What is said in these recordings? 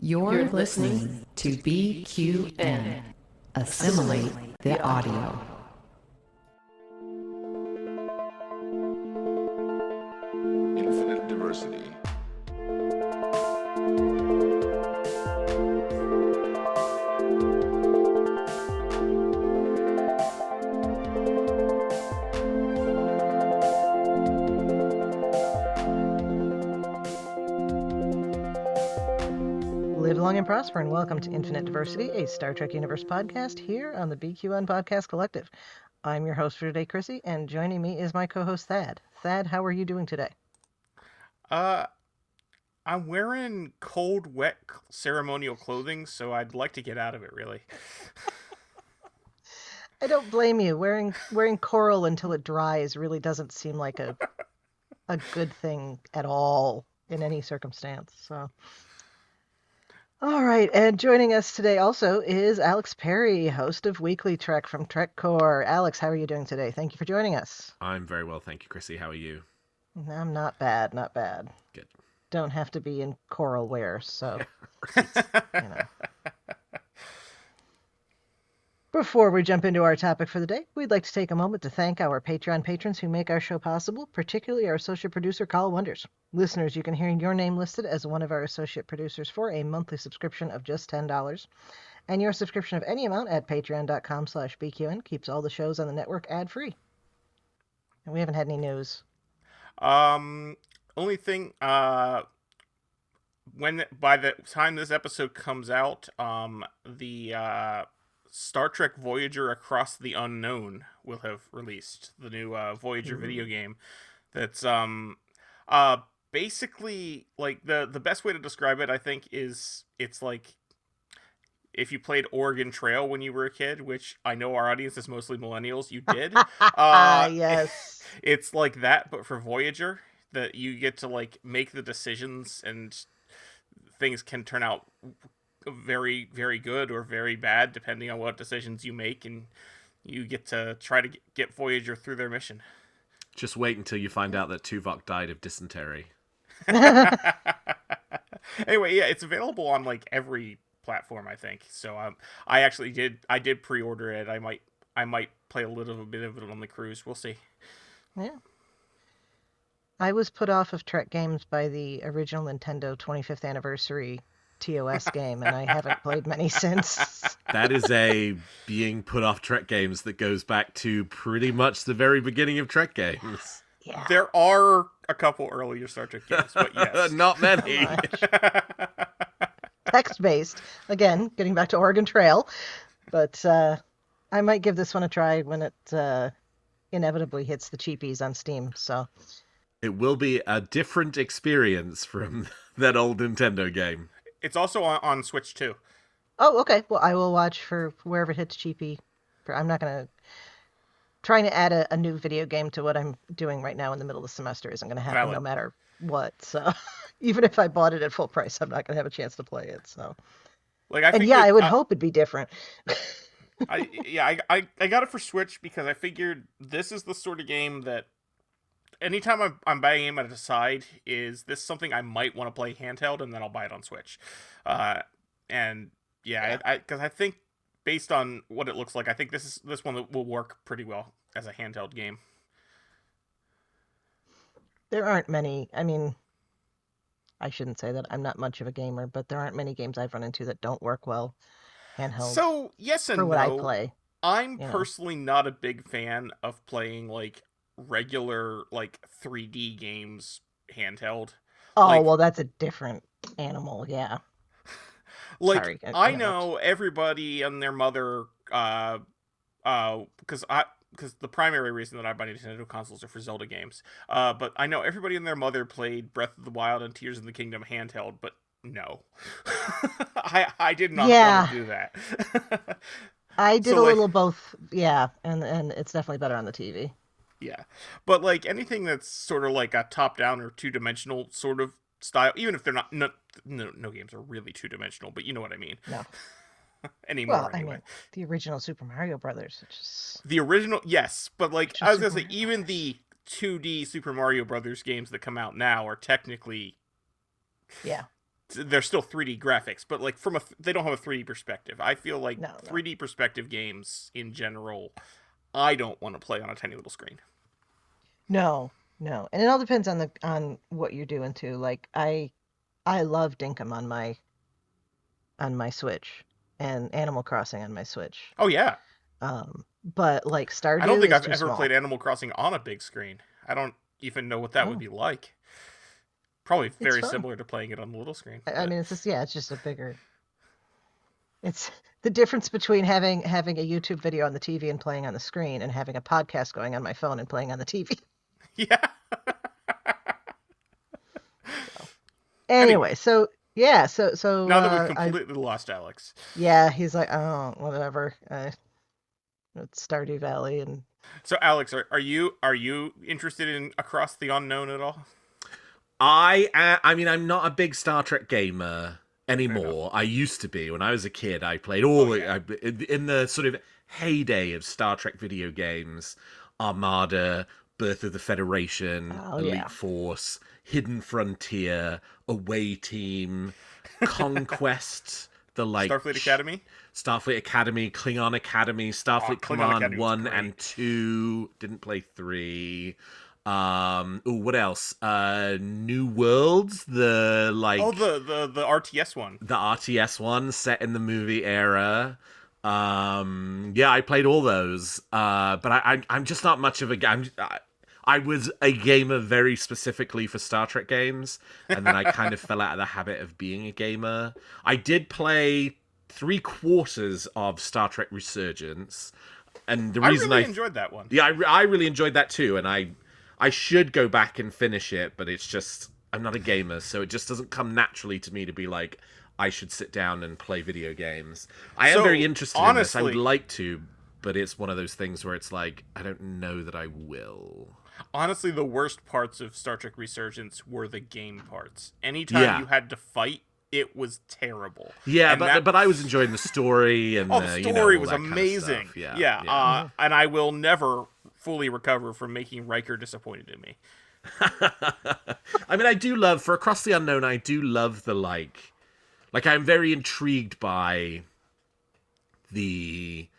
You're listening to BQN. Assimilate the audio. Infinite diversity. Live long and prosper, and welcome to Infinite Diversity, a Star Trek Universe podcast here on the BQN Podcast Collective. I'm your host for today, Chrissie, and joining me is my co-host, Thad. Thad, how are you doing today? I'm wearing cold, wet ceremonial clothing, so I'd like to get out of it, really. I don't blame you. Wearing coral until it dries really doesn't seem like a good thing at all in any circumstance. So, all right, and joining us today also is Alex Perry, host of Weekly Trek from Trek Core. Alex, how are you doing today? Thank you for joining us. I'm very well, thank you, Chrissy. How are you? I'm not bad, not bad. Good. Don't have to be in coral wear, so, you know. Before we jump into our topic for the day, we'd like to take a moment to thank our Patreon patrons who make our show possible, particularly our associate producer, Carl Wonders. Listeners, you can hear your name listed as one of our associate producers for a monthly subscription of just $10. And your subscription of any amount at patreon.com/BQN keeps all the shows on the network ad-free. And we haven't had any news. Only thing, when by the time this episode comes out, the Star Trek Voyager Across the Unknown will have released, the new Voyager video game. That's basically, like, the best way to describe it, I think, is it's like if you played Oregon Trail when you were a kid, which I know our audience is mostly millennials, you did. Yes. It's like that, but for Voyager, that you get to, like, make the decisions, and things can turn out very, very good or very bad, depending on what decisions you make, and you get to try to get Voyager through their mission. Just wait until you find out that Tuvok died of dysentery. Anyway, yeah, it's available on, like, every platform, I think. So I did pre-order it. I might play a little bit of it on the cruise. We'll see. Yeah. I was put off of Trek games by the original Nintendo 25th anniversary TOS game, and I haven't played many since. That is a being put off Trek games that goes back to pretty much the very beginning of Trek games. Yeah. There are a couple earlier Star Trek games, but yes. Not many. Text-based. Again, getting back to Oregon Trail. But I might give this one a try when it inevitably hits the cheapies on Steam. So It will be a different experience from that old Nintendo game. It's also on Switch too. Oh, okay. Well, I will watch for wherever it hits cheapy. I'm not going to... Trying to add a new video game to what I'm doing right now in the middle of the semester isn't going to happen no matter what. So even if I bought it at full price, I'm not going to have a chance to play it. So, like, I would hope it'd be different. I got it for Switch because I figured this is the sort of game that anytime I'm buying a game, I decide, is this something I might want to play handheld, and then I'll buy it on Switch. Because I think, based on what it looks like, I think this one will work pretty well as a handheld game. There aren't many. I mean, I shouldn't say that. I'm not much of a gamer, but there aren't many games I've run into that don't work well handheld. So, yes and no. For what I play. I'm personally not a big fan of playing, like, regular, like, 3D games handheld. Oh, like, well, that's a different animal, yeah. Like, Sorry, I know everybody and their mother, because the primary reason that I buy Nintendo consoles are for Zelda games. But I know everybody and their mother played Breath of the Wild and Tears of the Kingdom handheld, but no. I did not want to do that. I did a little both, yeah, and it's definitely better on the TV. Yeah, but, like, anything that's sort of like a top-down or two-dimensional sort of style, even if they're not, no games are really two-dimensional, but you know what I mean. No. Anymore, well, anyway. I mean, the original Super Mario Brothers, which is... The original, yes, but, like, I was going to say, even the 2D Super Mario Brothers games that come out now are technically... Yeah. they're still 3D graphics, but like they don't have a 3D perspective. I feel like No. 3D perspective games in general, I don't want to play on a tiny little screen. No, and it all depends on what you're doing too. Like I love Dinkum on my Switch and Animal Crossing on my Switch. Oh yeah. But like Stardew, I don't think is I've too ever small. played Animal Crossing on a big screen. I don't even know what that would be like. Probably very fun. similar to playing it on the little screen. I mean, it's just a bigger. It's the difference between having a YouTube video on the TV and playing on the screen, and having a podcast going on my phone and playing on the TV. Yeah. Anyway, so yeah, so now that we've completely lost Alex. Yeah, he's like, oh, whatever. It's Stardew Valley, and so Alex, are you interested in Across the Unknown at all? I mean, I'm not a big Star Trek gamer anymore. I used to be. When I was a kid, I played in the sort of heyday of Star Trek video games: Armada, Birth of the Federation, Elite Force, Hidden Frontier, Away Team, Conquest, the like Starfleet Academy, Klingon Academy, Starfleet Command Academy 1 and 2. Didn't play 3. What else? New Worlds, the RTS one. The RTS one set in the movie era. Yeah, I played all those. But I'm just not much of a game. I was a gamer very specifically for Star Trek games, and then I kind of fell out of the habit of being a gamer. I did play 3/4 of Star Trek Resurgence, and the reason I enjoyed that one. Yeah, I really enjoyed that too, and I should go back and finish it, but it's just, I'm not a gamer, so it just doesn't come naturally to me to be like, I should sit down and play video games. I am very interested in this. I would like to, but it's one of those things where it's like, I don't know that I will. Honestly, the worst parts of Star Trek Resurgence were the game parts. Anytime you had to fight, it was terrible. Yeah, but I was enjoying the story, and the story was amazing. Kind of yeah. And I will never fully recover from making Riker disappointed in me. I mean, I do love, for Across the Unknown, I do love the like I'm very intrigued by the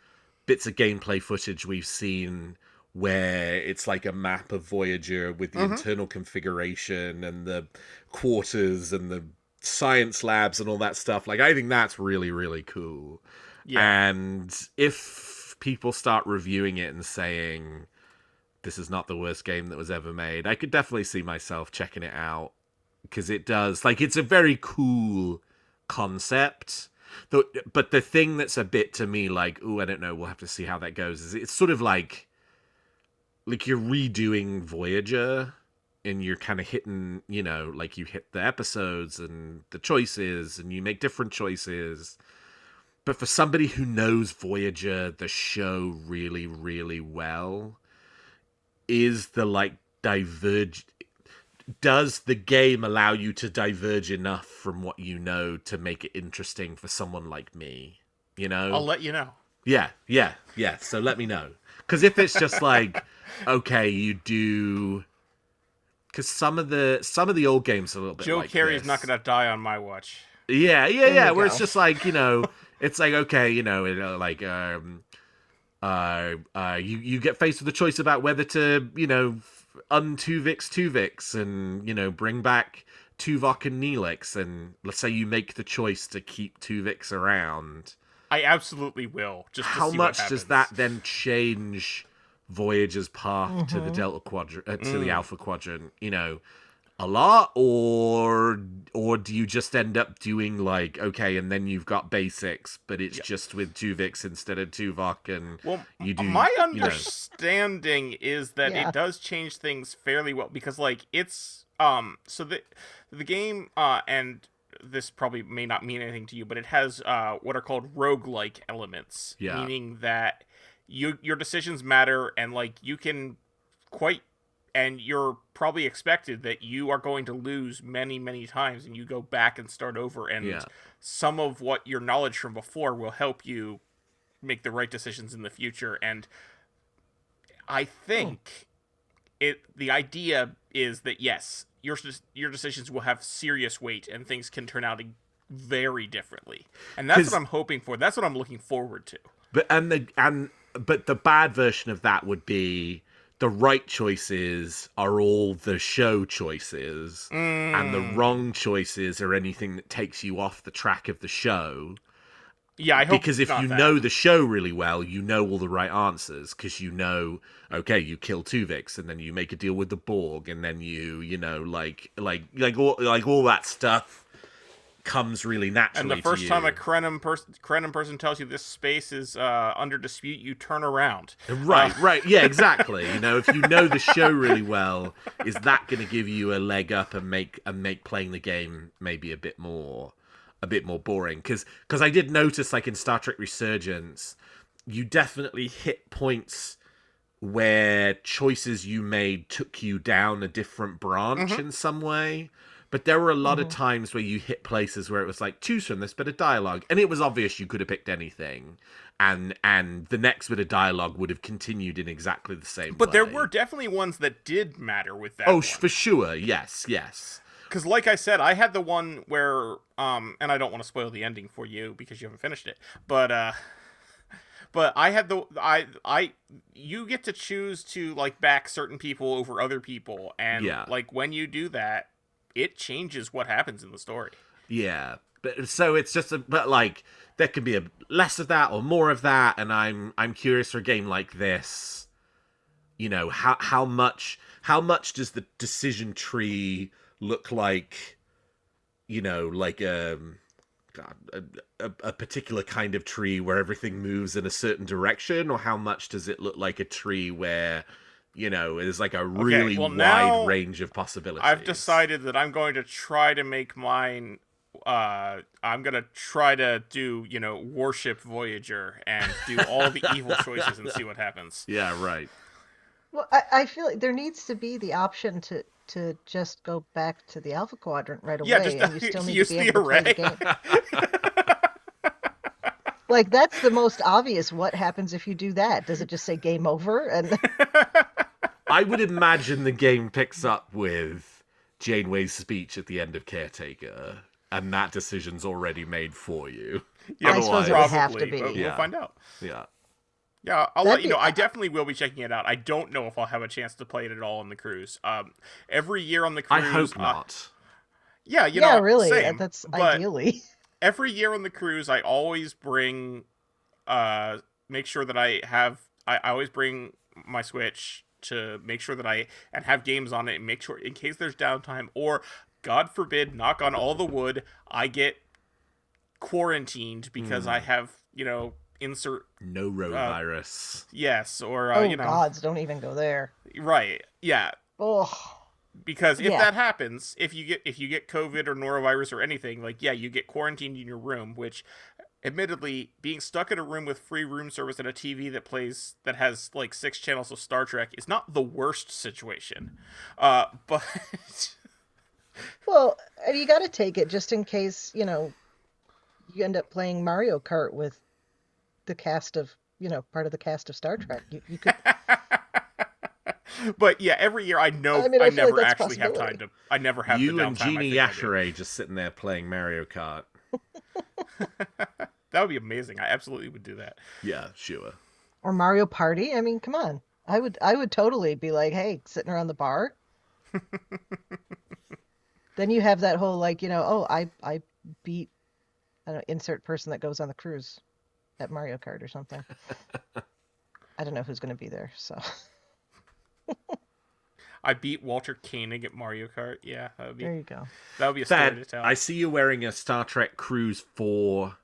bits of gameplay footage we've seen where it's like a map of Voyager with the internal configuration and the quarters and the science labs and all that stuff. Like, I think that's really, really cool. Yeah. And if people start reviewing it and saying this is not the worst game that was ever made, I could definitely see myself checking it out, because it does, like, it's a very cool concept. But the thing that's a bit to me like, I don't know, we'll have to see how that goes, is it's sort of like you're redoing Voyager, and you're kind of hitting, like you hit the episodes and the choices, and you make different choices. But for somebody who knows Voyager, the show, really, really well, is the does the game allow you to diverge enough from what you know to make it interesting for someone like me? I'll let you know. Yeah. So let me know. Because if it's just like, okay, you do, because some of the old games are a little bit Joe like Carey's this. Not gonna die on my watch. Yeah. Where it's just like, it's like, okay, like you get faced with the choice about whether to, un-Tuvix and, bring back Tuvok and Neelix, and let's say you make the choice to keep Tuvix around. I absolutely will. Just to how see much what does that then change Voyager's path to the Delta Quadrant, to the Alpha Quadrant? A lot, or do you just end up doing like, okay, and then you've got basics, but it's just with Tuvix instead of Tuvok, and you do. My understanding is that it does change things fairly well, because like it's so the game and this probably may not mean anything to you, but it has what are called roguelike elements, meaning that your decisions matter, and like you can and you're probably expected that you are going to lose many, many times, and you go back and start over, and some of what your knowledge from before will help you make the right decisions in the future. And I think the idea is that, yes, your decisions will have serious weight, and things can turn out very differently. And that's what I'm hoping for. That's what I'm looking forward to. But the bad version of that would be the right choices are all the show choices, and the wrong choices are anything that takes you off the track of the show. Yeah, I hope because if you know the show really well, you know all the right answers, because you know, okay, you kill Tuvix, and then you make a deal with the Borg, and then you know, like all that stuff comes really naturally. And the first to you. time a Krenim person tells you this space is under dispute, you turn around. Right, yeah, exactly. You know, if you know the show really well, is that going to give you a leg up and make playing the game maybe a bit more boring? Because I did notice, like in Star Trek Resurgence, you definitely hit points where choices you made took you down a different branch in some way. But there were a lot of times where you hit places where it was like, choose from this bit of dialogue. And it was obvious you could have picked anything. And the next bit of dialogue would have continued in exactly the same way. But there were definitely ones that did matter with that. Oh, for sure. Yes. Because like I said, I had the one where, and I don't want to spoil the ending for you because you haven't finished it, but I had you get to choose to, like, back certain people over other people. And like, when you do that, it changes what happens in the story. Yeah. But so it's just but like there can be less of that or more of that, and I'm curious for a game like this, you know, how much does the decision tree look like, you know, like a particular kind of tree where everything moves in a certain direction, or how much does it look like a tree where, you know, there's like a really wide range of possibilities? I've decided that I'm going to try to make mine. I'm going to try to do, you know, worship Voyager and do all the evil choices and see what happens. Yeah, right. Well, I feel like there needs to be the option to just go back to the Alpha Quadrant right away, and you still need use to be the able array. to play the game. Like, that's the most obvious. What happens if you do that? Does it just say game over? And I would imagine the game picks up with Janeway's speech at the end of Caretaker, and that decision's already made for you. Yeah, I suppose it would have to be. But we'll find out. Yeah, I'll let you know. I definitely will be checking it out. I don't know if I'll have a chance to play it at all on the cruise. Every year on the cruise... I hope not. Yeah, you know, really. Same, that's ideally. Every year on the cruise, I always bring... make sure that I always bring my Switch to make sure that I have games on it, and make sure in case there's downtime, or God forbid, knock on all the wood, I get quarantined because I have, you know, insert norovirus. Yes, or oh, you know, gods, don't even go there. Right? Yeah. Oh. Because if that happens, if you get COVID or norovirus or anything, like, yeah, you get quarantined in your room, which, admittedly, being stuck in a room with free room service and a TV that has like 6 channels of Star Trek is not the worst situation. But well, you got to take it just in case, you know, you end up playing Mario Kart with the cast of, you know, part of the cast of Star Trek. You could. But yeah, every year I know I never actually have time to. I never have you the downtime. and Jeannie Yashere just sitting there playing Mario Kart. That would be amazing. I absolutely would do that. Yeah, sure. Or Mario Party. I mean, come on. I would totally be like, hey, sitting around the bar. Then you have that whole, like, you know, oh, I beat, I don't know, insert person that goes on the cruise at Mario Kart or something. I don't know who's going to be there, so. I beat Walter Koenig at Mario Kart. Yeah, that would be. There you go. That would be a story to tell. I see you wearing a Star Trek Cruise 4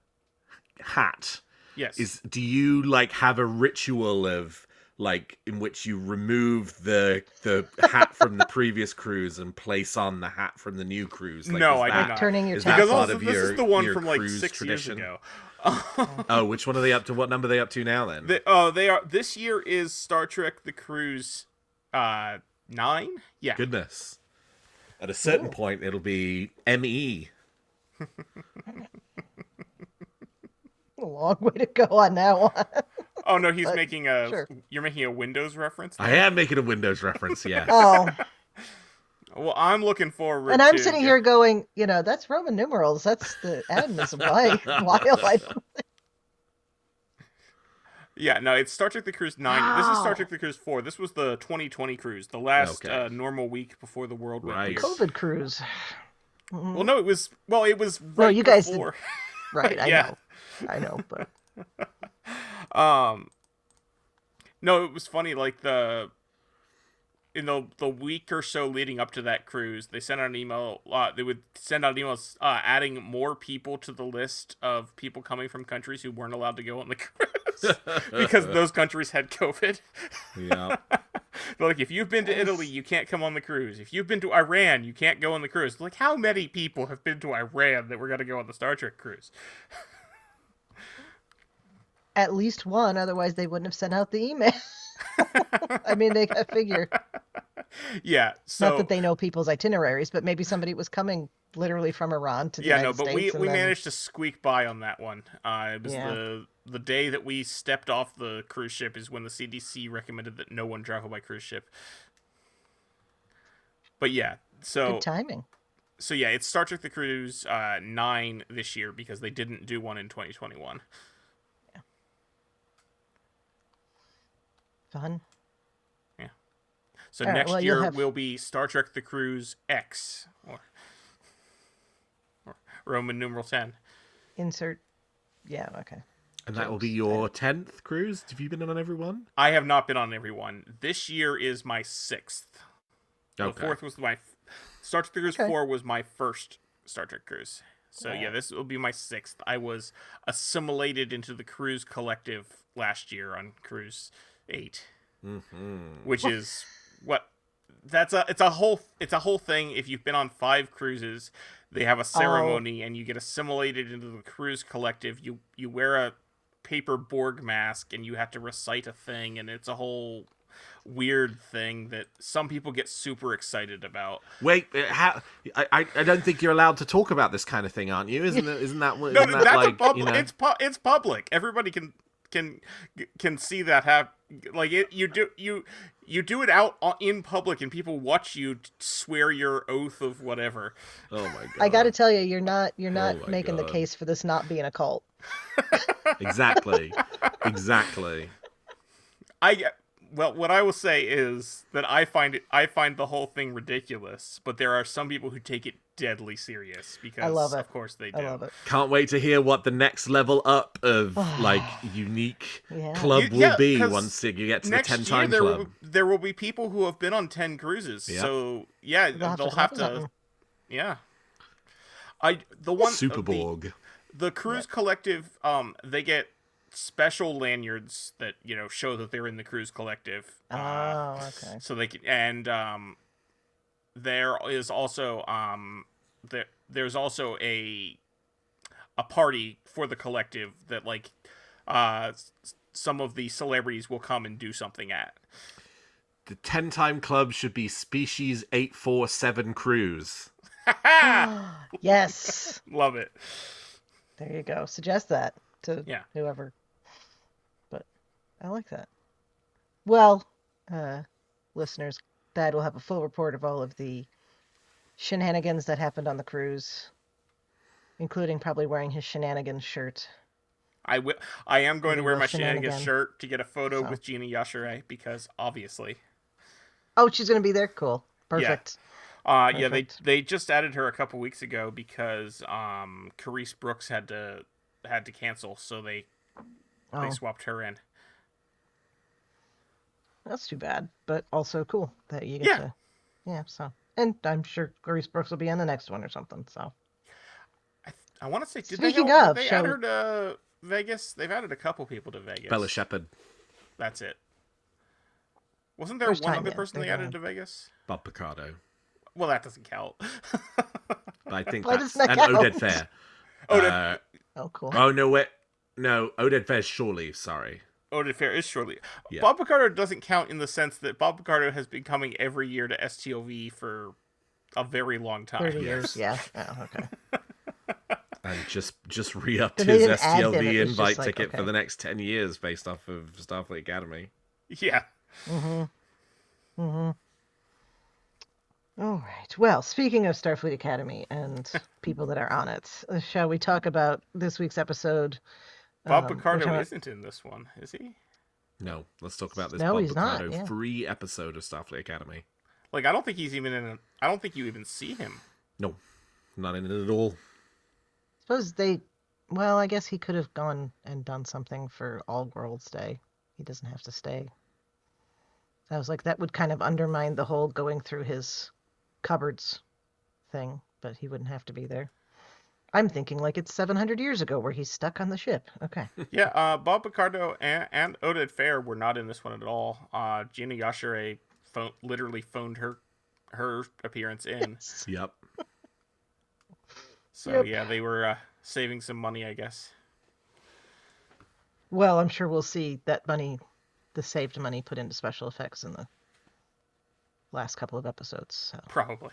hat. Yes. Do you, like, have a ritual of, like, in which you remove the hat from the previous cruise and place on the hat from the new cruise? Like, no, I do not. Turning your because tassel. also, this is the one from like 6 years ago. Oh, which one are they up to? What number are they up to now then? They are. This year is Star Trek: The Cruise 9. Yeah. Goodness. At a certain point, it'll be ME. A long way to go on that one. Oh no, he's making sure. You're making a Windows reference. I am making a Windows reference. Yes. Oh. Well, I'm looking forward. And I'm to sitting here going, that's Roman numerals. That's the animism. Why? I don't. Yeah, no, it's Star Trek The Cruise 9. This is Star Trek The Cruise 4. This was the 2020 cruise, the last normal week before the world went weird. COVID cruise. Well, no, it was right you guys before. Right, I know, but no, it was funny, like in the week or so leading up to that cruise, they sent out an email. They would send out emails adding more people to the list of people coming from countries who weren't allowed to go on the cruise because those countries had COVID. Yeah. They're like, if you've been to Italy, you can't come on the cruise. If you've been to Iran, you can't go on the cruise. Like, how many people have been to Iran that we're going to go on the Star Trek cruise? At least one, otherwise they wouldn't have sent out the email. I mean, they figure. Yeah, so not that they know people's itineraries, but maybe somebody was coming literally from Iran to the United States. Yeah, but we managed to squeak by on that one. It was the day that we stepped off the cruise ship is when the CDC recommended that no one travel by cruise ship. But yeah, so good timing. So yeah, it's Star Trek The Cruise 9 this year because they didn't do one in 2021. Yeah. Fun. Yeah. So all next right, year will be Star Trek The Cruise X or Roman numeral 10. Insert. Yeah. Okay. And that will be your 10th cruise? Have you been on every one? I have not been on every one. This year is my 6th. Okay. The 4th was my... Star Trek Cruise 4 was my first Star Trek cruise. So yeah, this will be my 6th. I was assimilated into the cruise collective last year on Cruise 8. Mm-hmm. Which is... what... It's a whole thing. If you've been on 5 cruises, they have a ceremony and you get assimilated into the cruise collective. You wear a paper Borg mask and you have to recite a thing, and it's a whole weird thing that some people get super excited about. Wait, I don't think you're allowed to talk about this kind of thing, aren't you? Isn't that what? No, that's like, it's public. Everybody can see that happen. Like you do it out in public, and people watch you swear your oath of whatever. Oh my god! I got to tell you, you're not making the case for this not being a cult. Exactly. Well, what I will say is that I find the whole thing ridiculous, but there are some people who take it deadly serious because, I love it. Of course, they do. I love it. Can't wait to hear what the next level up of unique club will be once you get to the 10-time club. There will be people who have been on 10 cruises, so yeah, they'll have to. Yeah, Superborg. The cruise collective, they get special lanyards that show that they're in the cruise collective. Okay. So they can, and there is also there's also a party for the collective that some of the celebrities will come and do something at. The 10-time club should be Species 847 Cruise. Yes. Love it. There you go. Suggest that to whoever. But I like that. Well, listeners, Thad will have a full report of all of the shenanigans that happened on the cruise, including probably wearing his shenanigans shirt. I am going to wear my shenanigans shirt to get a photo with Gina Yashere because obviously. Oh, she's going to be there? Cool. Perfect. Yeah. They just added her a couple weeks ago because Carice Brooks had to cancel, so they swapped her in. That's too bad, but also cool that you get to. Yeah, so. And I'm sure Carice Brooks will be on the next one or something, so. I want to say, did Speaking they of, add her to Vegas? They've added a couple people to Vegas. Bella Shepherd. That's it. Wasn't there one other person they added to Vegas? Bob Picardo. Well, that doesn't count. I think Why that's... doesn't that And count? Oded Fair. Oh, cool. Oh, no, wait. No, Oded Fair's Shore Leave, sorry. Oded Fair is shortly. Yeah. Bob Picardo doesn't count in the sense that Bob Picardo has been coming every year to STLV for a very long time. 30 years, yeah. Oh, okay. And just re-upped So they his didn't add him, STLV it was invite just like, ticket okay. for the next 10 years based off of Starfleet Academy. Yeah. Mm-hmm. Mm-hmm. All right. Well, speaking of Starfleet Academy and people that are on it, shall we talk about this week's episode? Bob we're Picardo talking- isn't in this one, is he? No, let's talk about this No, Bob he's not, Picardo yeah. free episode of Starfleet Academy. Like, I don't think he's even in it. I don't think you even see him. No, not in it at all. Suppose they. Well, I guess he could have gone and done something for All Worlds Day. He doesn't have to stay. I was like, that would kind of undermine the whole going through his cupboards thing, but he wouldn't have to be there. I'm thinking like it's 700 years ago where he's stuck on the ship. Okay. Yeah, Bob Picardo and Oded Fair were not in this one at all. Gina Yashere literally phoned her appearance in. Yep. So Yep. yeah, they were saving some money, I guess. Well, I'm sure we'll see that money, the saved money, put into special effects in the last couple of episodes. So. Probably.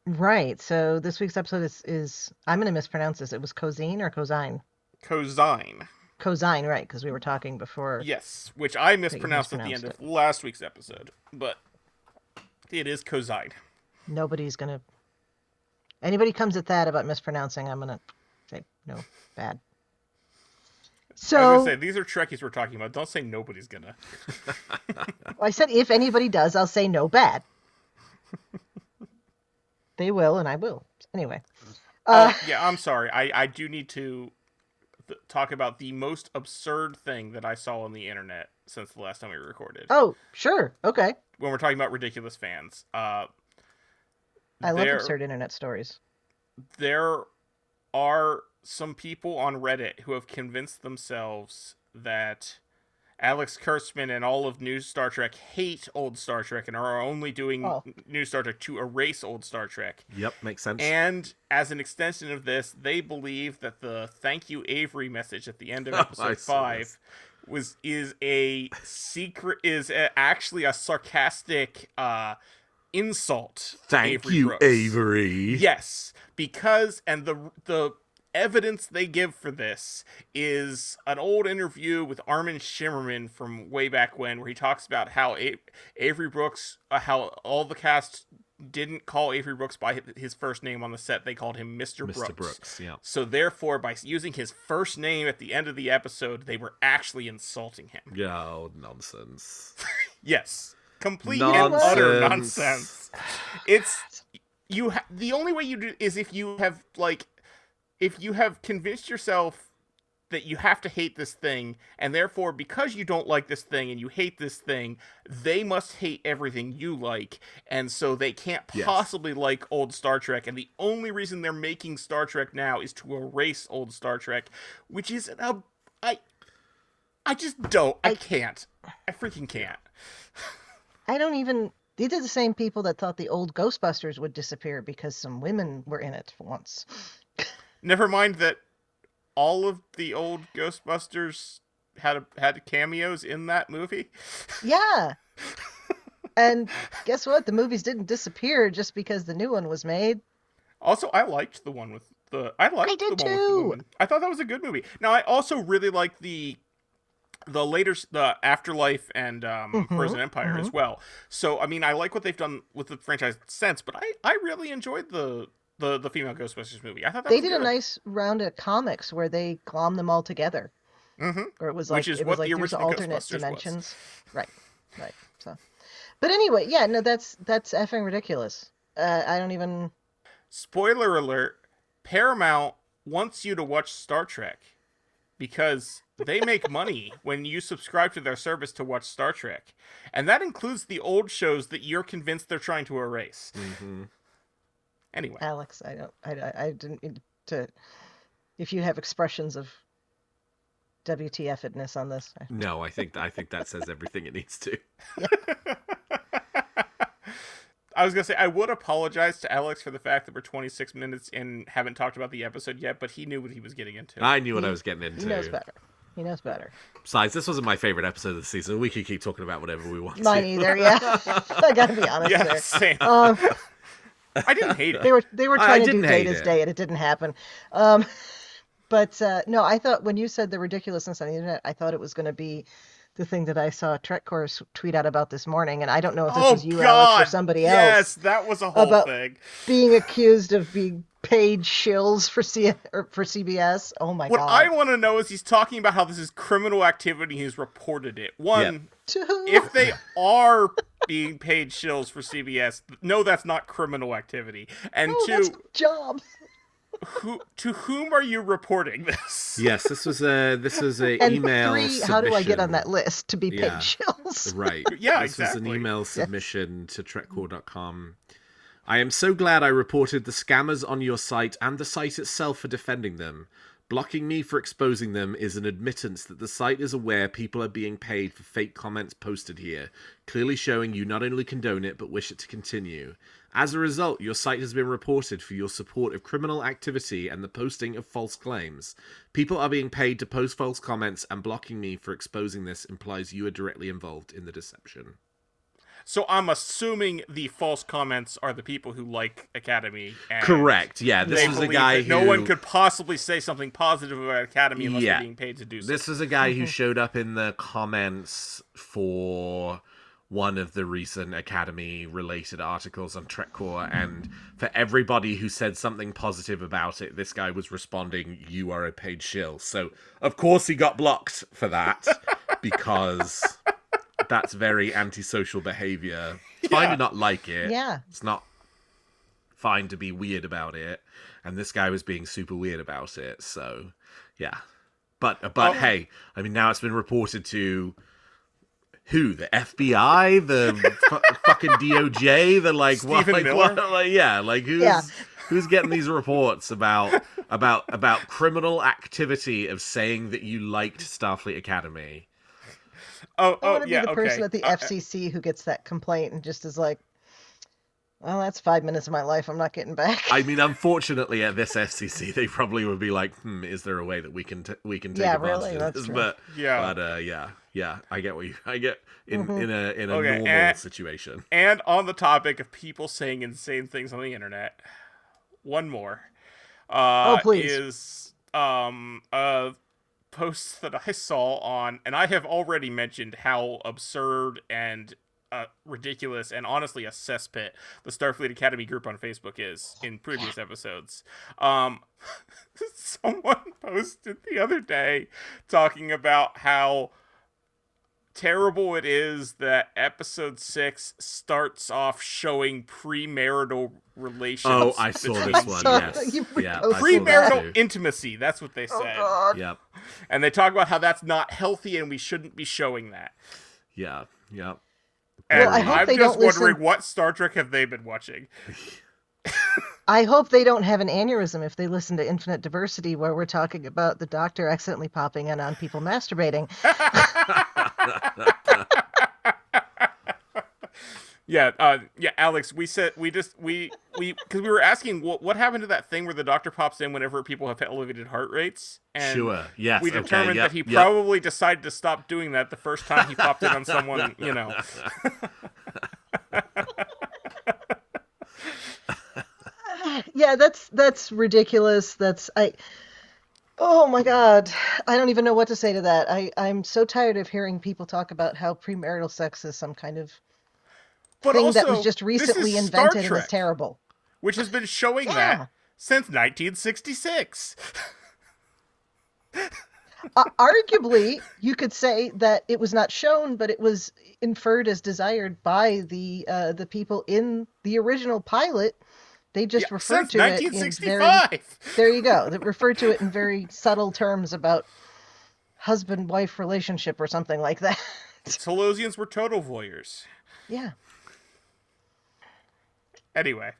Right. So this week's episode is I'm going to mispronounce this. It was Cozine or Cozine? Cozine. Cozine, right? Because we were talking before. Yes, which I mispronounced at the end mispronounced of last week's episode, but it is Cozine. Nobody's going to. Anybody comes at that about mispronouncing, I'm going to say no, bad. I was So gonna say these are Trekkies we're talking about. Don't say nobody's gonna. I said if anybody does, I'll say no, bad. They will, and I will. Anyway. Yeah, I'm sorry. I do need to talk about the most absurd thing that I saw on the internet since the last time we recorded. Oh, sure. Okay. When we're talking about ridiculous fans. I love absurd internet stories. There are some people on Reddit who have convinced themselves that Alex Kurtzman and all of new Star Trek hate old Star Trek and are only doing new Star Trek to erase old Star Trek. Yep, makes sense. And as an extension of this, they believe that the "Thank you, Avery" message at the end of episode 5 is actually a sarcastic insult. Thank Avery you, Brooks. Avery. Yes, because the evidence they give for this is an old interview with Armin Shimmerman from way back when, where he talks about how Avery Brooks, how all the cast didn't call Avery Brooks by his first name on the set; they called him Mr. Brooks. Mr. Brooks, yeah. So therefore, by using his first name at the end of the episode, they were actually insulting him. Oh, nonsense. Yes. Complete and utter Nonsense. nonsense. It's the only way you do is if you have convinced yourself that you have to hate this thing, and therefore because you don't like this thing and you hate this thing, they must hate everything you like, and so they can't possibly like old Star Trek, and the only reason they're making Star Trek now is to erase old Star Trek, which is I just don't. I can't. I freaking can't. I don't even. These are the same people that thought the old Ghostbusters would disappear because some women were in it for once. Never mind that all of the old Ghostbusters had cameos in that movie. Yeah. And guess what? The movies didn't disappear just because the new one was made. Also, I liked the one with the. I liked I did the one with the too. woman. I thought that was a good movie. Now, I also really liked the Afterlife and Frozen Empire as well. So I mean, I like what they've done with the franchise since, but I really enjoyed the female Ghostbusters movie. I thought that They was did good. a nice round of comics where they glommed them all together. Mm-hmm. Or it was like Which is it what was like the there's original alternate Ghostbusters was. dimensions. Right. So, but anyway, yeah, no, that's effing ridiculous. I don't even. Spoiler alert: Paramount wants you to watch Star Trek because they make money when you subscribe to their service to watch Star Trek, and that includes the old shows that you're convinced they're trying to erase. Mm-hmm. Anyway, Alex, I didn't need to. If you have expressions of WTF-edness on this, No, I think that says everything it needs to. I was gonna say I would apologize to Alex for the fact that we're 26 minutes and haven't talked about the episode yet, but he knew what he was getting into. I knew what I was getting into. he knows better. He knows better. Besides, this wasn't my favorite episode of the season. We could keep talking about whatever we want. Mine either. Yeah, I gotta be honest Yeah, there. same. I didn't hate it. They were I trying to do didn't hate Data's it. Day, and it didn't happen. But no, I thought when you said the ridiculousness on the internet, I thought it was going to be the thing that I saw Trek Course tweet out about this morning, and I don't know if this Oh was you, God! Alex, or somebody Yes, else. that was a whole about thing. being accused of being paid shills for CBS. Oh my What God! I want to know is he's talking about how this is criminal activity. He's reported it. One, if they are being paid shills for CBS, no, that's not criminal activity. And no, two, that's jobs. To whom are you reporting this? Yes, this was a And email 3, submission. how do I get on that list to be paid Yeah. shills? Right. Yeah, this exactly. was an email submission to trekcore.com. I am so glad I reported the scammers on your site and the site itself for defending them. Blocking me for exposing them is an admittance that the site is aware people are being paid for fake comments posted here, clearly showing you not only condone it but wish it to continue. As a result, your site has been reported for your support of criminal activity and the posting of false claims. People are being paid to post false comments, and blocking me for exposing this implies you are directly involved in the deception. So I'm assuming the false comments are the people who like Academy. And correct. Yeah, this is a guy who... no one could possibly say something positive about Academy unless they're being paid to do so. This is a guy who showed up in the comments for one of the recent Academy-related articles on TrekCore, and for everybody who said something positive about it, this guy was responding, "You are a paid shill." So, of course, he got blocked for that, because that's very antisocial behavior. It's fine to not like it. Yeah. It's not fine to be weird about it. And this guy was being super weird about it. So, yeah. But hey, I mean, now it's been reported to who? The FBI? The fucking DOJ? The like Stephen what? Like, Miller? what? Like, yeah. Like who's getting these reports about criminal activity of saying that you liked Starfleet Academy? I want to be the person at the FCC who gets that complaint and just is like, well, that's 5 minutes of my life I'm not getting back. I mean, unfortunately, at this FCC, they probably would be like, "Is there a way that we can take advantage of this?" True. But I get in a normal situation. And on the topic of people saying insane things on the internet, one more. Please. Is a post that I saw on, and I have already mentioned how absurd and ridiculous and honestly a cesspit the Starfleet Academy group on Facebook is in previous episodes. Someone posted the other day talking about how terrible it is that episode 6 starts off showing premarital relations. Oh, I saw this one. Yes, yeah, premarital intimacy. That's what they said. God. Yep. And they talk about how that's not healthy and we shouldn't be showing that. Yeah. Yep. And I hope I'm they just don't wondering listen... what Star Trek have they been watching? I hope they don't have an aneurysm if they listen to Infinite Diversity, where we're talking about the Doctor accidentally popping in on people masturbating. Yeah, Alex, because we were asking what happened to that thing where the Doctor pops in whenever people have elevated heart rates. And sure. Yes. we determined that he probably decided to stop doing that the first time he popped in on someone, you know. Yeah, that's ridiculous. Oh my God, I don't even know what to say to that. I'm so tired of hearing people talk about how premarital sex is some kind of thing also, that was just recently invented and is terrible. Which has been showing that since 1966. Arguably, you could say that it was not shown, but it was inferred as desired by the people in the original pilot. They just referred to it in very... There you go. They referred to it in very subtle terms about husband-wife relationship or something like that. Telosians were total voyeurs. Yeah. Anyway.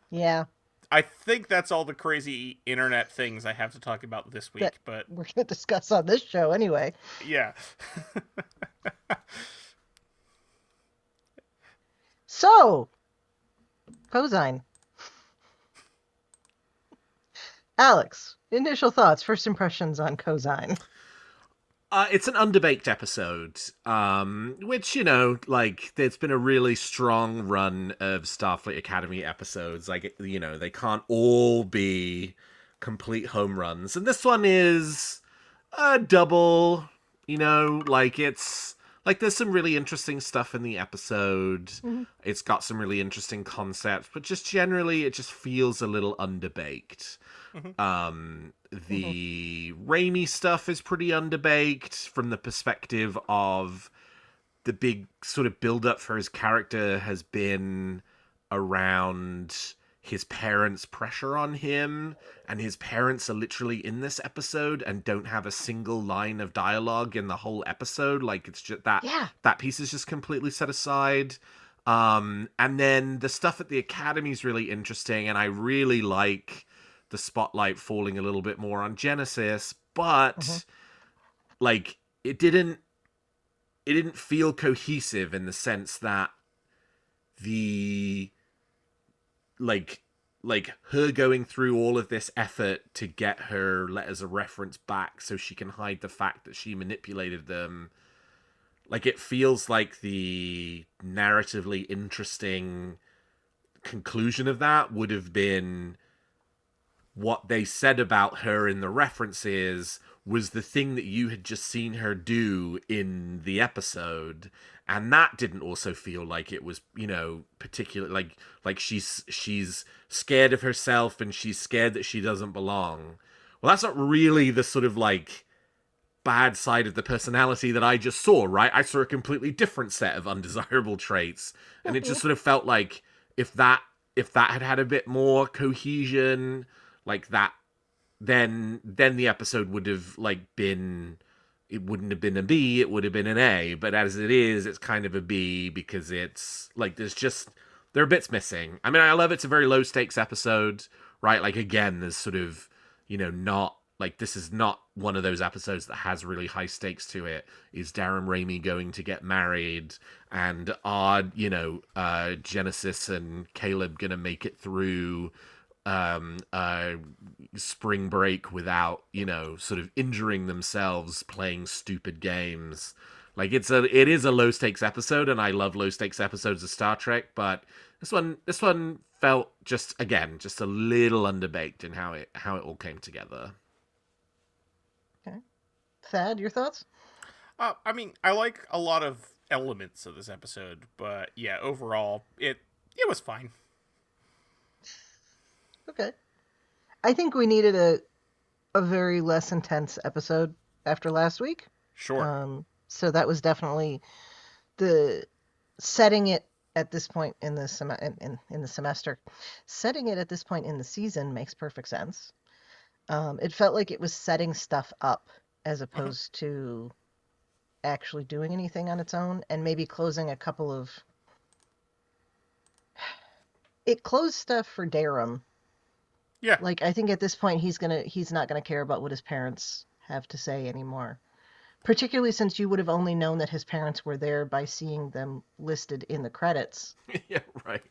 Yeah. I think that's all the crazy internet things I have to talk about this week, but we're going to discuss on this show anyway. Yeah. So, Cosine. Alex, initial thoughts, first impressions on Cosine. It's an underbaked episode, which, you know, like, there's been a really strong run of Starfleet Academy episodes. Like, you know, they can't all be complete home runs. And this one is a double You know, like it's like there's some really interesting stuff in the episode. It's got some really interesting concepts, but just generally it just feels a little underbaked. The Raimi stuff is pretty underbaked from the perspective of the big sort of build up for his character has been around his parents' pressure on him, and his parents are literally in this episode and don't have a single line of dialogue in the whole episode. Like, it's just that piece is just completely set aside. And then the stuff at the Academy is really interesting, and I really like the spotlight falling a little bit more on Genesis, but like it didn't feel cohesive in the sense that the like her going through all of this effort to get her letters of reference back so she can hide the fact that she manipulated them. Like, it feels like the narratively interesting conclusion of that would have been what they said about her in the references was the thing that you had just seen her do in the episode. And that didn't also feel like it was, you know, particularly like she's scared of herself and she's scared that she doesn't belong. Well, that's not really the sort of like bad side of the personality that I just saw, right? I saw a completely different set of undesirable traits. And it just sort of felt like if that had a bit more cohesion, like that, then the episode would have like been, it wouldn't have been a B, it would have been an A. But as it is, it's kind of a B because it's like there are bits missing. I mean, I love it's a very low stakes episode, right? Like, again, there's sort of, you know, not like this is not one of those episodes that has really high stakes to it. Is Darren Raimi going to get married? And are, you know, Genesis and Caleb gonna make it through spring break without, you know, sort of injuring themselves playing stupid games? Like, it is a low stakes episode, and I love low stakes episodes of Star Trek, but this one felt just a little underbaked in how it all came together. Okay. Thad, your thoughts? I mean, I like a lot of elements of this episode, but yeah, overall, it was fine. Okay. I think we needed a very less intense episode after last week. Sure. So that was definitely the setting it at this point in the in the semester. Setting it at this point in the season makes perfect sense. It felt like it was setting stuff up as opposed to actually doing anything on its own, and maybe closing a couple of. It closed stuff for Darum. Yeah. Like, I think at this point he's not gonna care about what his parents have to say anymore. Particularly since you would have only known that his parents were there by seeing them listed in the credits. Yeah, right.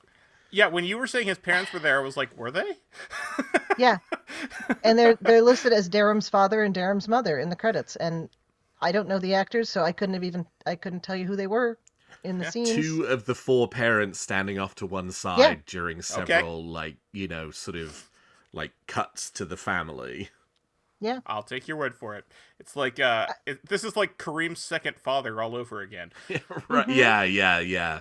Yeah, when you were saying his parents were there, I was like, were they? Yeah. And they're listed as Darum's father and Darum's mother in the credits. And I don't know the actors, so I couldn't tell you who they were in the scenes. 2 of the 4 parents standing off to one side during several, like, you know, sort of like cuts to the family. Yeah. I'll take your word for it. It's like this is like Kareem's second father all over again. Right. Yeah.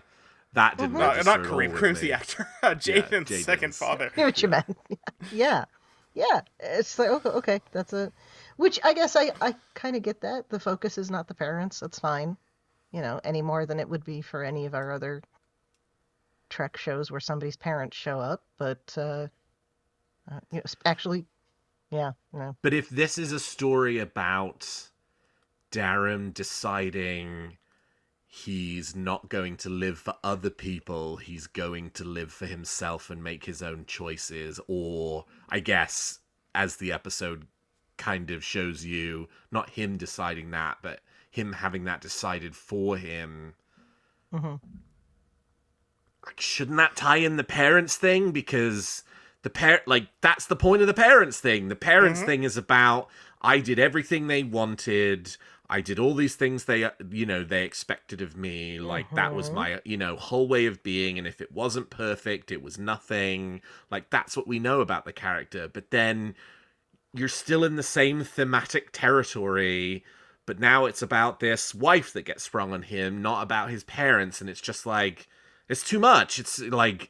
That didn't register Not at all Kareem. with Kareem's me. the actor. Jaden's second father. I hear what you meant. Yeah. It's like, okay, that's a... Which I guess I kind of get that. The focus is not the parents. That's fine. You know, any more than it would be for any of our other Trek shows where somebody's parents show up. But, you know, actually, yeah. No. But if this is a story about Darren deciding he's not going to live for other people, he's going to live for himself and make his own choices, or I guess, as the episode kind of shows you, not him deciding that, but him having that decided for him. Mm-hmm. Like, shouldn't that tie in the parents thing? Because that's the point of the parents thing. The parents thing is about, I did everything they wanted. I did all these things they expected of me. Like, that was my, whole way of being. And if it wasn't perfect, it was nothing. Like, that's what we know about the character. But then you're still in the same thematic territory, but now it's about this wife that gets sprung on him, not about his parents, and it's just like, it's too much. It's like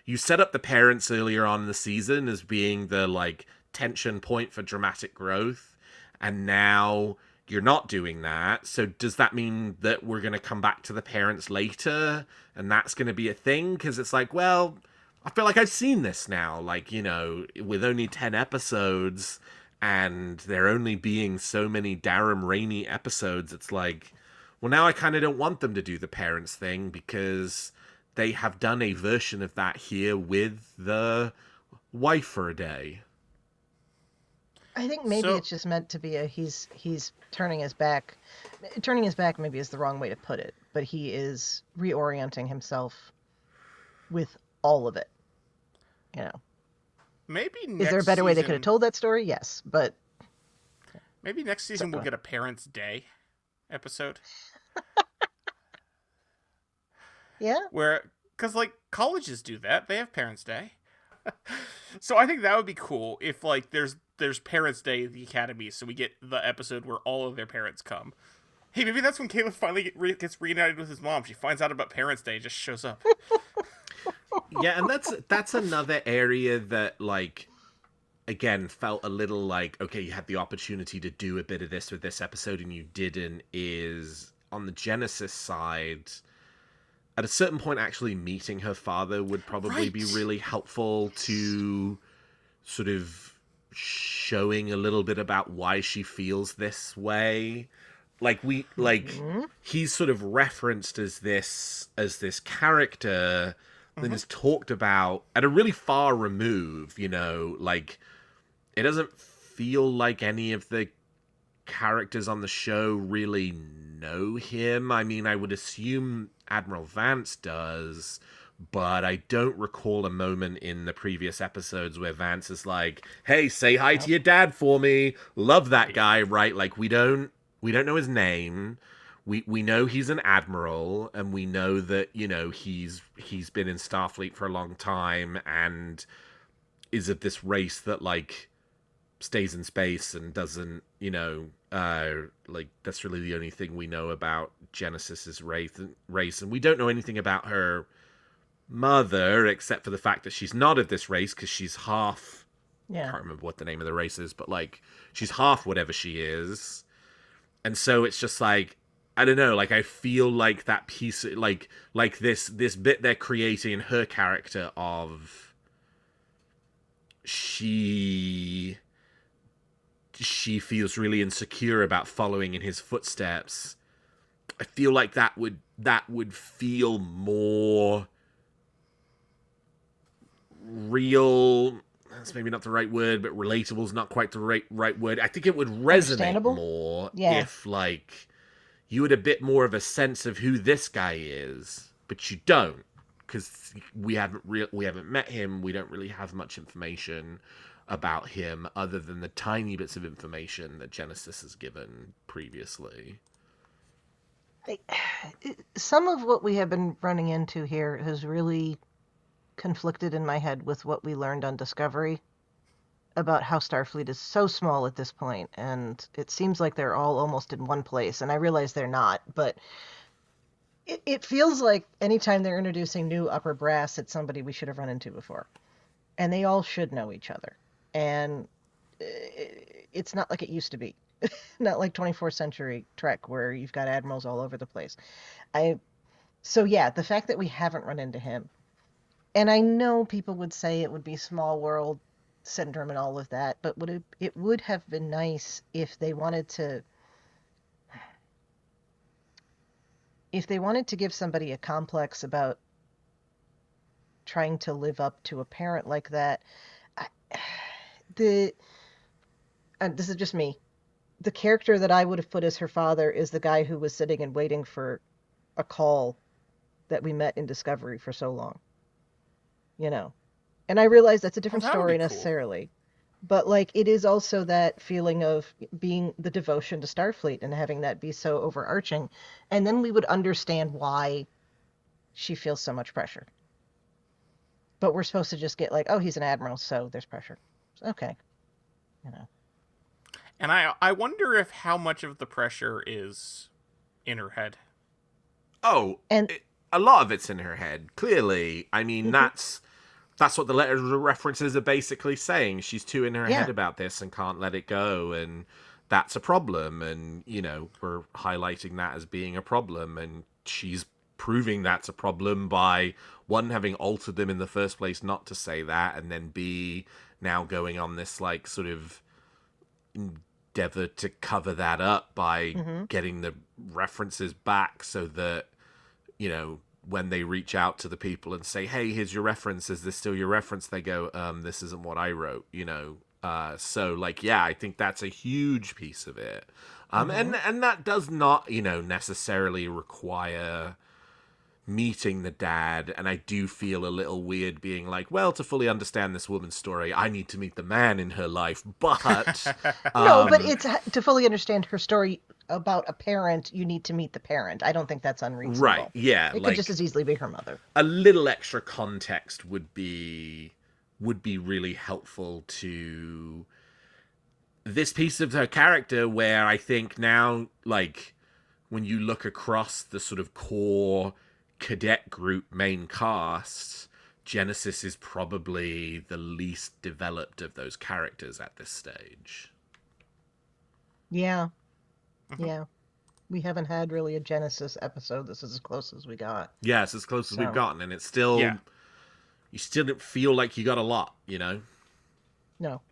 you set up the parents earlier on in the season as being the like tension point for dramatic growth, and now you're not doing that. So does that mean that we're going to come back to the parents later and that's going to be a thing? Because it's like, well, I feel like I've seen this now, like, you know, with only 10 episodes and there only being so many Darren Rainey episodes, it's like, well, now I kind of don't want them to do the parents thing because they have done a version of that here with the wife for a day. I think maybe it's just meant to be he's turning his back. Turning his back maybe is the wrong way to put it, but he is reorienting himself with all of it. You know. Maybe is there a better way they could have told that story? Yes, but maybe next season we'll get a Parents' Day episode. Yeah. Because like colleges do that, they have Parents' Day. So I think that would be cool if like there's Parents' Day at the Academy, so we get the episode where all of their parents come. Hey, maybe that's when Caleb finally gets reunited with his mom. She finds out about Parents' Day, just shows up. Yeah, and that's another area that, like, again, felt a little like, okay, you had the opportunity to do a bit of this with this episode and you didn't, is on the Genesis side, at a certain point, actually meeting her father would probably be really helpful to sort of showing a little bit about why she feels this way. Like he's sort of referenced as this character that is talked about at a really far remove, you know, like it doesn't feel like any of the characters on the show really know him. I mean, I would assume Admiral Vance does, but I don't recall a moment in the previous episodes where Vance is like, hey, say hi to your dad for me. Love that guy, right? Like, we don't know his name. We know he's an admiral, and we know that, you know, he's been in Starfleet for a long time and is of this race that, like, stays in space and doesn't, you know, like, that's really the only thing we know about Genesis's race, and we don't know anything about her mother, except for the fact that she's not of this race, because she's half, I can't remember what the name of the race is, but, like, she's half whatever she is, and so it's just, like, I don't know, like, I feel like that piece, like this bit they're creating in her character of she feels really insecure about following in his footsteps. I feel like that would feel more real. That's maybe not the right word, but relatable is not quite the right word. I think it would resonate more if, like, you had a bit more of a sense of who this guy is, but you don't, because we haven't met him. We don't really have much information about him other than the tiny bits of information that Genesis has given previously. Some of what we have been running into here has really conflicted in my head with what we learned on Discovery about how Starfleet is so small at this point, and it seems like they're all almost in one place, and I realize they're not, but it feels like anytime they're introducing new upper brass, it's somebody we should have run into before. And they all should know each other. And it's not like it used to be. Not like 24th century Trek where you've got admirals all over the place. So yeah, the fact that we haven't run into him, and I know people would say it would be small world syndrome and all of that, but it would have been nice if they wanted to give somebody a complex about trying to live up to a parent like that. And this is just me. The character that I would have put as her father is the guy who was sitting and waiting for a call that we met in Discovery for so long. You know. And I realize that's a different story necessarily. But, like, it is also that feeling of being the devotion to Starfleet and having that be so overarching. And then we would understand why she feels so much pressure. But we're supposed to just get, like, oh, he's an admiral, so there's pressure. Okay. You know. And I wonder if how much of the pressure is in her head. Oh, And a lot of it's in her head. Clearly, I mean, that's what the letters of references are basically saying. She's too in her head about this and can't let it go, and that's a problem. And, you know, we're highlighting that as being a problem, and she's proving that's a problem by, one, having altered them in the first place not to say that, and then B, now going on this, like, sort of endeavor to cover that up by getting the references back so that, you know, when they reach out to the people and say, hey, here's your reference, is this still your reference? They go, this isn't what I wrote, you know? So, like, yeah, I think that's a huge piece of it. And that does not, you know, necessarily require meeting the dad, and I do feel a little weird being like, well, to fully understand this woman's story, I need to meet the man in her life, but... no, but it's to fully understand her story about a parent, you need to meet the parent. I don't think that's unreasonable. Right, yeah. It could just as easily be her mother. A little extra context would be really helpful to this piece of her character, where I think now, like, when you look across the sort of core cadet group main cast, Genesis is probably the least developed of those characters at this stage. Yeah. Yeah. We haven't had really a Genesis episode. This is as close as we got. Yeah, it's as close as we've gotten, and it's still... Yeah. You still didn't feel like you got a lot, you know? No.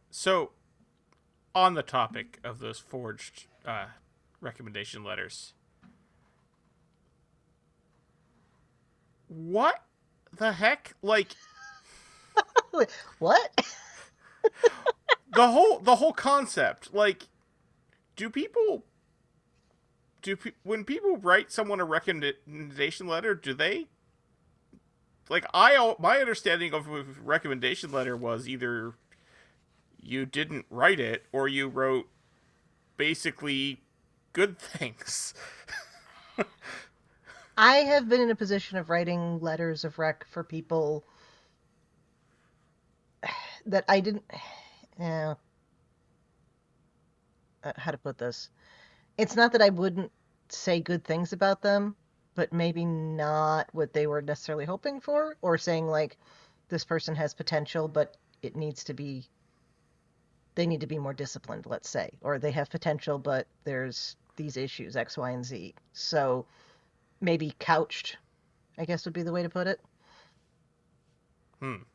So, on the topic of those forged recommendation letters, what the heck? Like, what? the whole concept. Like, when people write someone a recommendation letter, do they, like, my understanding of a recommendation letter was either you didn't write it or you wrote basically good things. I have been in a position of writing letters of rec for people that I didn't... how to put this? It's not that I wouldn't say good things about them, but maybe not what they were necessarily hoping for, or saying, like, this person has potential, but it needs to be... They need to be more disciplined, let's say. Or they have potential, but there's these issues, X, Y, and Z. So maybe couched, I guess would be the way to put it.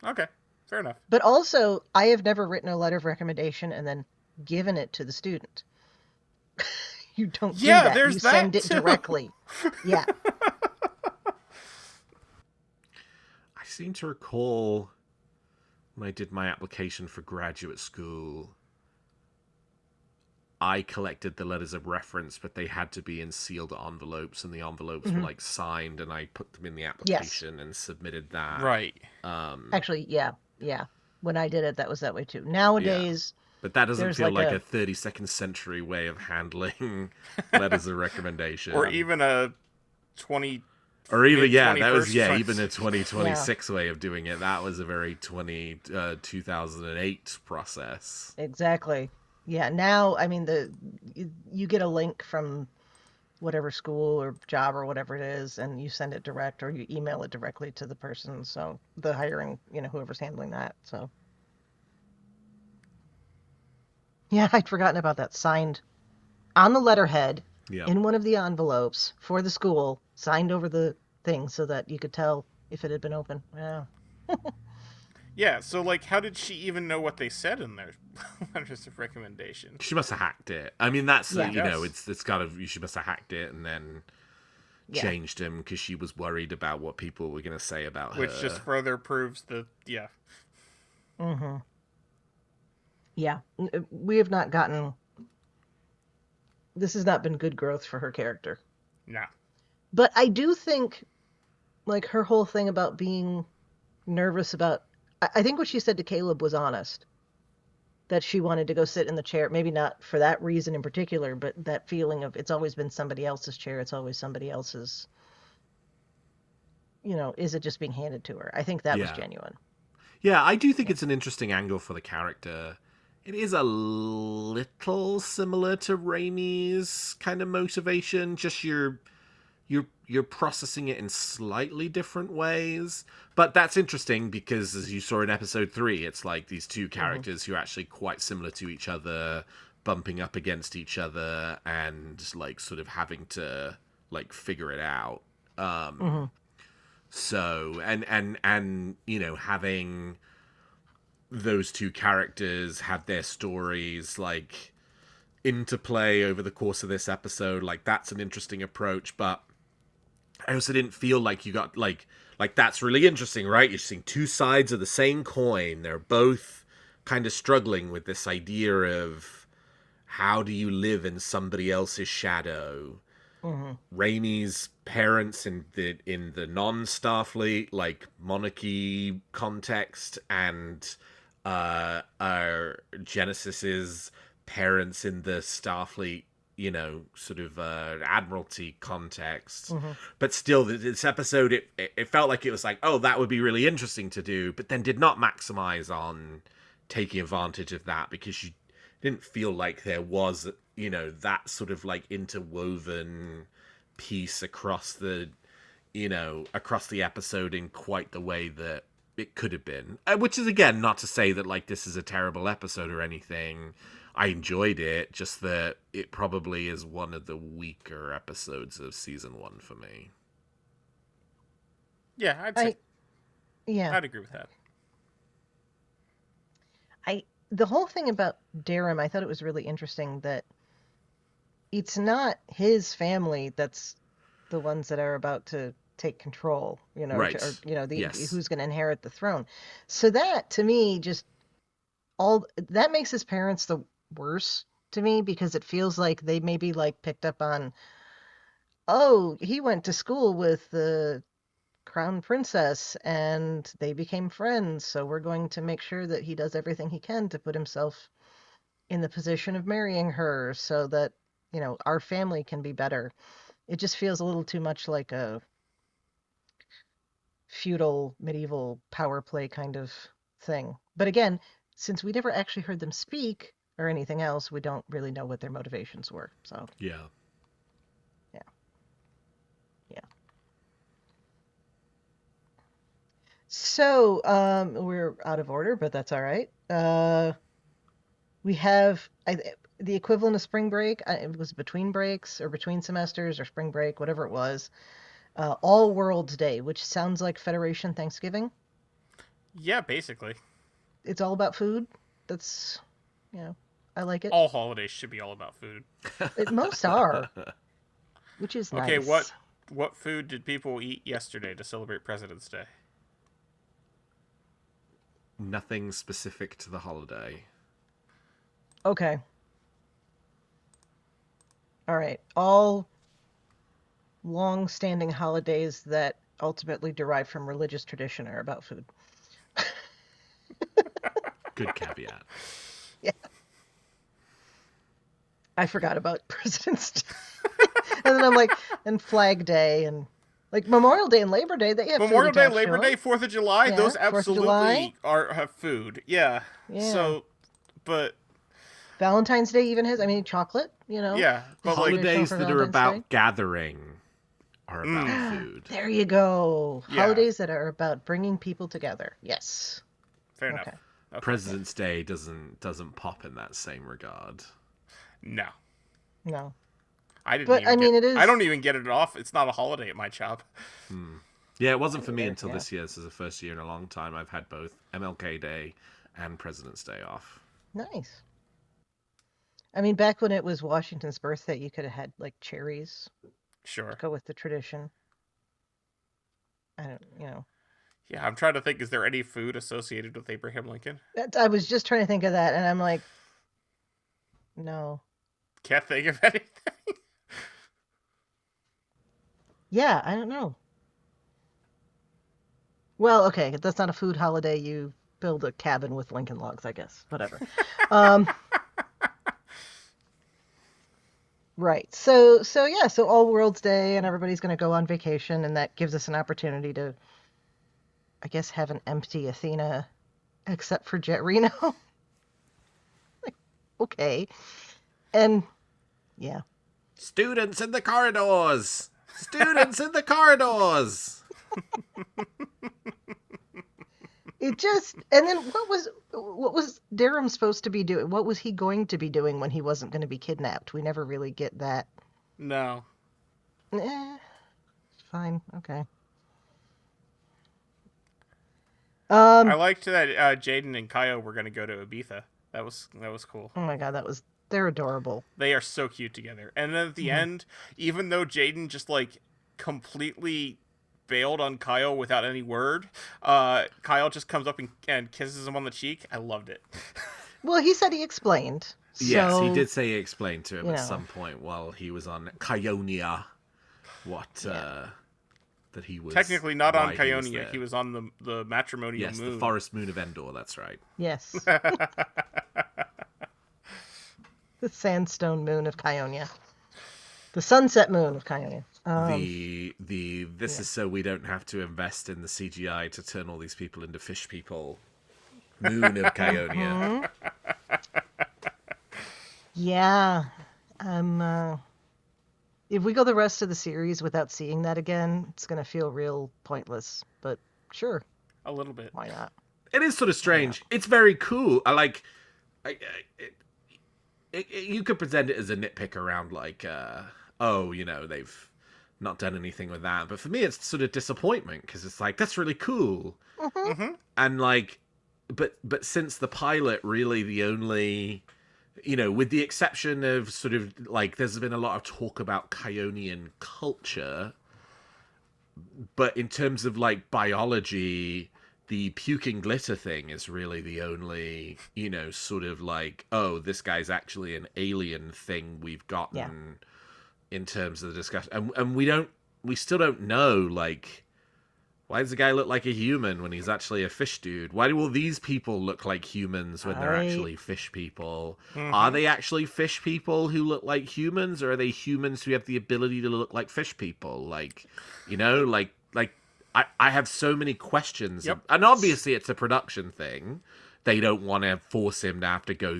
Okay. Fair enough. But also, I have never written a letter of recommendation and then given it to the student. You don't do that. There's you that send it too. directly. Yeah. I seem to recall when I did my application for graduate school, I collected the letters of reference, but they had to be in sealed envelopes, and the envelopes were, like, signed, and I put them in the application and submitted that. Right. Actually, yeah. When I did it, that was that way too. Nowadays... Yeah. But that doesn't feel like a 32nd century way of handling letters of recommendation. Or even a 20... Or even, that was, even a 2026 way of doing it. That was a very 2008 process. Exactly. Yeah, now, I mean, you get a link from whatever school or job or whatever it is, and you send it direct, or you email it directly to the person, so the hiring, whoever's handling that, so. Yeah, I'd forgotten about that. Signed on the letterhead, in one of the envelopes for the school, signed over the thing so that you could tell if it had been open. Yeah. Yeah, so, like, how did she even know what they said in their letters of recommendation? She must have hacked it. I mean, that's, it's gotta, she must have hacked it and then changed them because she was worried about what people were going to say about her. Which just further proves Mm-hmm. Yeah. We have not gotten... This has not been good growth for her character. No. But I do think, like, her whole thing about being nervous about... I think what she said to Caleb was honest. That she wanted to go sit in the chair. Maybe not for that reason in particular, but that feeling of it's always been somebody else's chair. It's always somebody else's... is it just being handed to her? I think that was genuine. Yeah, I do think it's an interesting angle for the character. It is a little similar to Raimi's kind of motivation, just you're processing it in slightly different ways. But that's interesting because, as you saw in episode 3, it's like these two characters who are actually quite similar to each other, bumping up against each other and like sort of having to like figure it out. So and you know, having those two characters have their stories like interplay over the course of this episode, like that's an interesting approach. But I also didn't feel like you got like that's really interesting, right? You're seeing two sides of the same coin. They're both kind of struggling with this idea of how do you live in somebody else's shadow. Raimi's parents in the non-Starfleet like monarchy context, and Genesis's parents in the Starfleet, you know, sort of admiralty context. But still, this episode, it felt like it was like, oh, that would be really interesting to do, but then did not maximize on taking advantage of that, because you didn't feel like there was, you know, that sort of like interwoven piece across the, you know, across the episode in quite the way that it could have been. Which is, again, not to say that like this is a terrible episode or anything. I enjoyed it, just that it probably is one of the weaker episodes of season 1 for me. Yeah, I'd agree with that. The whole thing about Darum, I thought it was really interesting that it's not his family that's the ones that are about to take control, you know, Right. or you know, Yes. who's going to inherit the throne. So that to me just that makes his parents the worse to me, because it feels like they maybe like picked up on, oh, he went to school with the crown princess and they became friends, so we're going to make sure that he does everything he can to put himself in the position of marrying her so that, you know, our family can be better. It just feels a little too much like a feudal medieval power play kind of thing. But again, since we never actually heard them speak or anything else, we don't really know what their motivations were. So Yeah. So, we're out of order, but that's all right. We have the equivalent of spring break. It was between breaks or between semesters or spring break, whatever it was. All Worlds Day, which sounds like Federation Thanksgiving. Yeah, basically. It's all about food. That's, you know, I like it. All holidays should be all about food. Most are, which is Okay, nice. what food did people eat yesterday to celebrate President's Day? Nothing specific to the holiday. Okay. All right. All long-standing holidays that ultimately derive from religious tradition are about food. Good caveat. Yeah. I forgot about President's Day. And then I'm like, and Flag Day and like Memorial Day and Labor Day, they have Memorial food Day, attached to Labor them. Day, 4th of July, Yeah, those 4th of absolutely July. have food. Yeah. Yeah. So, but Valentine's Day even has, I mean, chocolate, you know. yeah, but like Holidays for that are Valentine's about Day. gathering are about food. There you go. Yeah. Holidays that are about bringing people together. Yes. fair enough. Okay. Okay. President's Day doesn't pop in that same regard. No. No. I didn't But, even I mean, get, it is- I don't even get it off. It's not a holiday at my job. Yeah, it wasn't for me Either, until yeah. this year. This is the first year in a long time I've had both MLK Day and President's Day off. Nice. I mean, back when it was Washington's birthday, you could have had like cherries. Sure. Go with the tradition. I don't, you know. Yeah, I'm trying to think, is there any food associated with Abraham Lincoln? I was just trying to think of that, and I'm like, no. Can't think of anything. Yeah, I don't know. Well, okay, that's not a food holiday. You build a cabin with Lincoln logs, I guess. Whatever. Right. So yeah, so All World's Day and everybody's going to go on vacation, and that gives us an opportunity to, I guess, have an empty Athena except for Jet Reno. Like, okay. And, yeah. Students in the corridors! Students in the corridors! It just, and then what was Durham supposed to be doing? What was he going to be doing when he wasn't going to be kidnapped? We never really get that. No. Fine, okay. I liked that Jaden and Kaio were going to go to Ibiza. That was cool. Oh my god, they're adorable. They are so cute together. And then at the end, even though Jaden just like completely bailed on Kyle without any word, Kyle just comes up and kisses him on the cheek. I loved it. Well, he said he explained. Yes, so, he did say he explained to him you at know. some point while he was on Kionia that he was Technically not on why he was Kionia. there. He was on the matrimonial Yes, moon. the forest moon of Endor, that's right. Yes. The sandstone moon of Kionia. The sunset moon of Kionia. This is so we don't have to invest in the CGI to turn all these people into fish people. Moon of Kionia. Yeah. If we go the rest of the series without seeing that again, it's going to feel real pointless. But sure, A little bit. why not? It is sort of strange. It's very cool. You could present it as a nitpick around like, they've not done anything with that. But for me, it's sort of disappointment because it's like, that's really cool. Mm-hmm. And like, but since the pilot, really the only, with the exception of sort of like, there's been a lot of talk about Kionian culture, but in terms of like biology, the puking glitter thing is really the only, sort of like, oh, this guy's actually an alien thing we've gotten in terms of the discussion. And we still don't know, like, why does the guy look like a human when he's actually a fish dude? Why do all these people look like humans when they're actually fish people? Mm-hmm. Are they actually fish people who look like humans, or are they humans who have the ability to look like fish people? Like, I have so many questions. Yep. And obviously it's a production thing. They don't want to force him to have to go,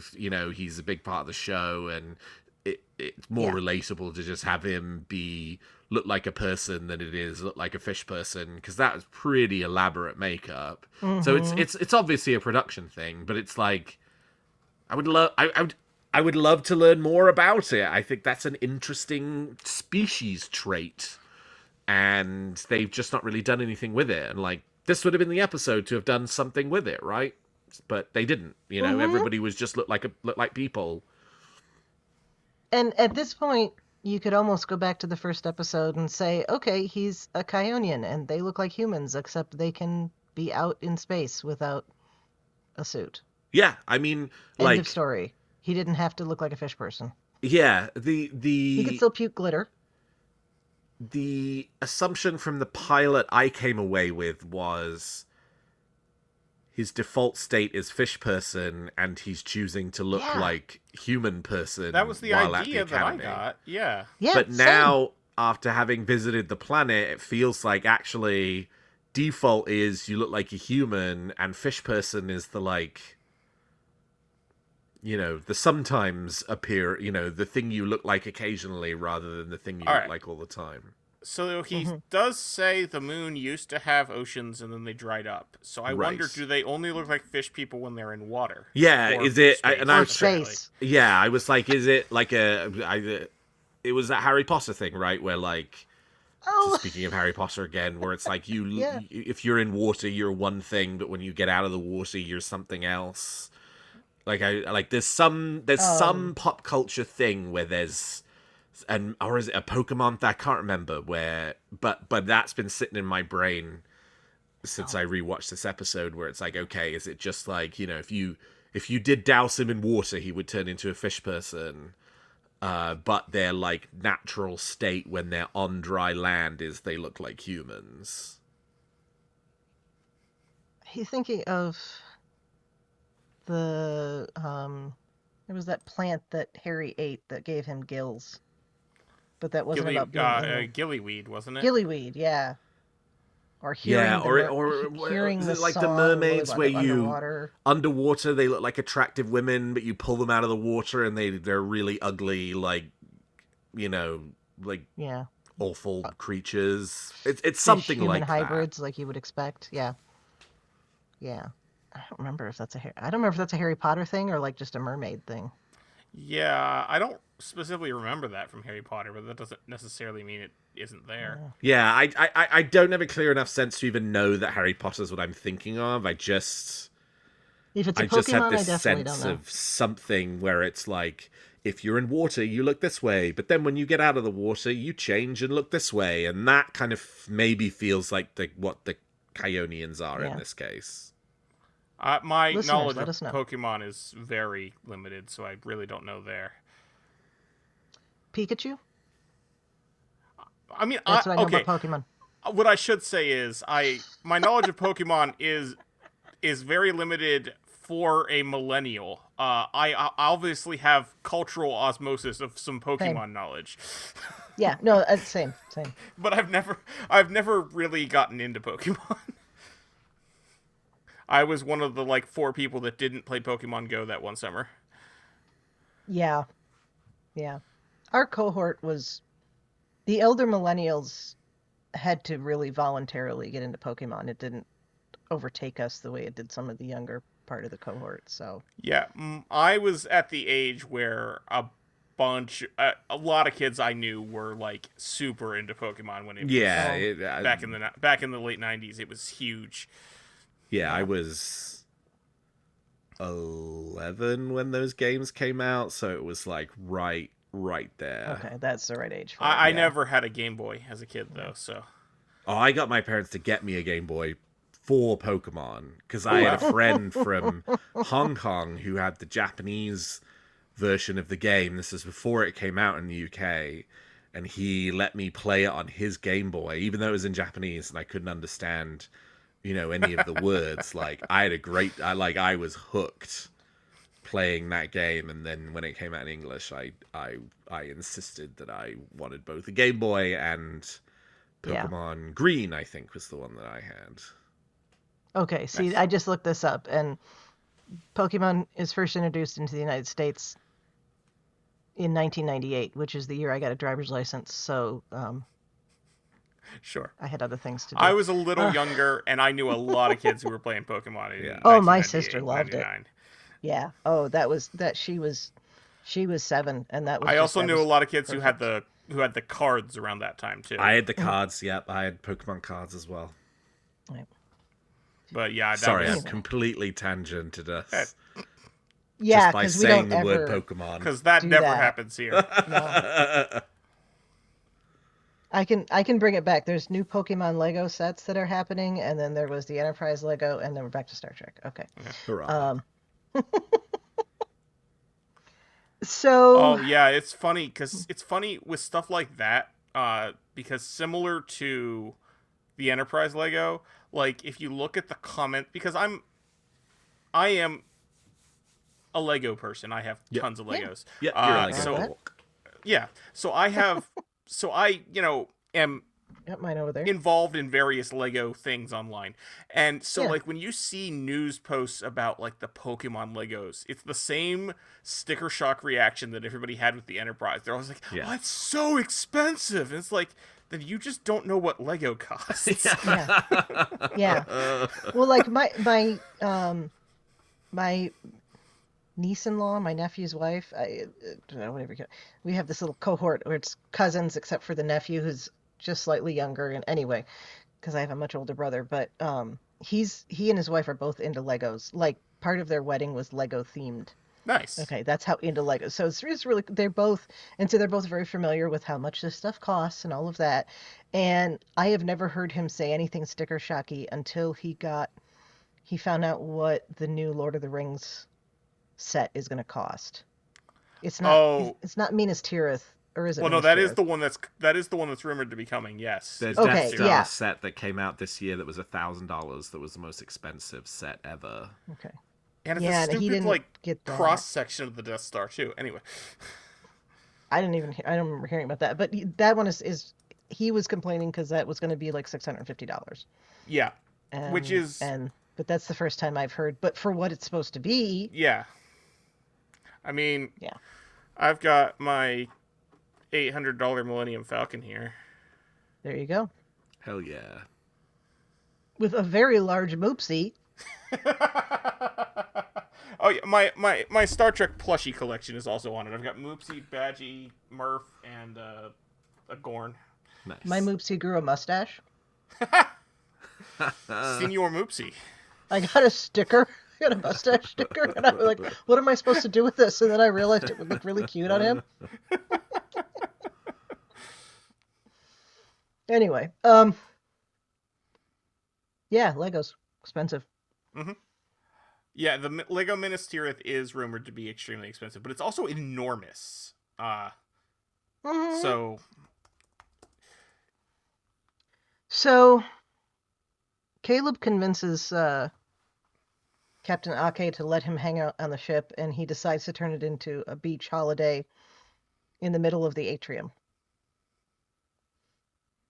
he's a big part of the show, and it's more relatable to just have him look like a person than it is look like a fish person, because that was pretty elaborate makeup. Mm-hmm. So it's obviously a production thing, but it's like I would love to learn more about it. I think that's an interesting species trait, and they've just not really done anything with it. And like, this would have been the episode to have done something with it, right? But they didn't. Mm-hmm. Everybody was just look like people. And at this point, you could almost go back to the first episode and say, okay, he's a Kionian, and they look like humans, except they can be out in space without a suit. Yeah, I mean, End of story. He didn't have to look like a fish person. Yeah, He could still puke glitter. The assumption from the pilot I came away with was his default state is fish person, and he's choosing to look like human person. That was the while idea at the that I academy. got. Yeah. Yeah, But same. now, after having visited the planet, it feels like actually default is you look like a human, and fish person is the like, the sometimes appear, the thing you look like occasionally rather than the thing you look like all the time. So he does say the moon used to have oceans and then they dried up. So I wonder, do they only look like fish people when they're in water? Yeah, Or is it? space, And I Or was space. Yeah, I was like, is it like it was that Harry Potter thing, right? Where like, Oh, speaking of Harry Potter again, where it's like Yeah. if you're in water, you're one thing, but when you get out of the water, you're something else. Like there's some pop culture thing where there's, or is it a Pokemon? I can't remember where, but that's been sitting in my brain since I rewatched this episode, where it's like, okay, is it just like, if you did douse him in water, he would turn into a fish person, but their like natural state when they're on dry land is they look like humans. he's thinking of the there was that plant that Harry ate that gave him gills, but that wasn't about being Gillyweed, wasn't it? gillyweed. Yeah, or hearing hearing the like song the mermaids where underwater. Underwater they look like attractive women, but you pull them out of the water and they're really ugly, like, you know, like awful creatures. It's something human like hybrids, that. like you would expect. Yeah. I don't remember if that's a Harry Potter thing or like just a mermaid thing. Yeah, I don't specifically remember that from Harry Potter, but that doesn't necessarily mean it isn't there. Yeah, I don't have a clear enough sense to even know that Harry Potter's what I'm thinking of. If it's a I just Pokemon, had this I definitely sense don't know. of something where it's like, if you're in water, you look this way, but then when you get out of the water, you change and look this way, and that kind of maybe feels like what the Kyonians are in this case. My Listeners, knowledge let of us know. Pokemon is very limited, so I really don't know there. Pikachu? I mean, That's what I know okay. about Pokemon. What I should say is, my knowledge of Pokemon is very limited for a millennial. I obviously have cultural osmosis of some Pokemon knowledge. Yeah, no, same. But I've never really gotten into Pokemon. I was one of the 4 people that didn't play Pokemon Go that one summer. Yeah. Our cohort was the elder millennials had to really voluntarily get into Pokemon. It didn't overtake us the way it did some of the younger part of the cohort. So yeah, I was at the age where a lot of kids I knew were super into Pokemon when it was back in the late 90s. It was huge. Yeah, I was 11 when those games came out, so it was right there. Okay, that's the right age for it. I never had a Game Boy as a kid though, so. Oh, I got my parents to get me a Game Boy for Pokemon because I had a friend from Hong Kong who had the Japanese version of the game. This is before it came out in the UK, and he let me play it on his Game Boy, even though it was in Japanese and I couldn't understand, any of the words. I was hooked playing that game, and then when it came out in English, I insisted that I wanted both a Game Boy and Pokemon Green, I think, was the one that I had. Okay, see, I just looked this up, and Pokemon is first introduced into the United States in 1998, which is the year I got a driver's license, so Sure. I had other things to do. I was a little younger, and I knew a lot of kids who were playing Pokemon in Oh, my sister loved 99. it. Yeah. Oh, she was 7, and that was. I also knew a lot of kids who had the cards around that time too. I had the cards. Yep, I had Pokemon cards as well. Right. But yeah, sorry, I've completely tangented us. Yeah, just by because saying we don't the ever word Pokemon. Because that never happens here. No. I can bring it back. There's new Pokemon Lego sets that are happening, and then there was the Enterprise Lego, and then we're back to Star Trek. Okay. Hurrah. So. Oh yeah, it's funny with stuff like that. Because similar to the Enterprise Lego, if you look at the comment, because I am a Lego person. I have tons of Legos. Yeah, you're a Lego. So I have. So I, am mine over there. involved in various Lego things online. And so, Yeah. when you see news posts about, the Pokemon Legos, it's the same sticker shock reaction that everybody had with the Enterprise. They're always like, oh, it's so expensive. And it's like, then you just don't know what Lego costs. Yeah. Well, my niece-in-law, my nephew's wife, I don't know, whatever. We have this little cohort where it's cousins, except for the nephew who's just slightly younger. And anyway, because I have a much older brother, but he and his wife are both into Legos. Part of their wedding was Lego themed. Nice. Okay, that's how into Legos. So it's really they're both very familiar with how much this stuff costs and all of that. And I have never heard him say anything sticker shocky until he found out what the new Lord of the Rings set is going to cost. It's not Minas Tirith, or is it? Well, no, that is the one that's rumored to be coming. Yes. There's Death Star set that came out this year that was $1,000. That was the most expensive set ever. Okay. And it's a stupid he didn't get that. Cross section of the Death Star too. Anyway. I don't remember hearing about that, but that one is he was complaining because that was going to be like $650. Yeah. And, Which is... But that's the first time I've heard. But for what it's supposed to be... Yeah. I mean... Yeah. I've got my $800 Millennium Falcon here. There you go. Hell yeah. With a very large moopsie. Oh yeah, my Star Trek plushie collection is also on it. I've got Moopsie, Badgie, Murph, and a Gorn. Nice. My moopsie grew a mustache. Senior Moopsie. I got a sticker. I got a mustache sticker, and I was like, what am I supposed to do with this? And then I realized it would look really cute on him. Anyway, yeah, Legos. Expensive. Mm-hmm. Yeah, the Lego Minas Tirith is rumored to be extremely expensive, but it's also enormous. Mm-hmm. So Caleb convinces Captain Ake to let him hang out on the ship, and he decides to turn it into a beach holiday in the middle of the atrium.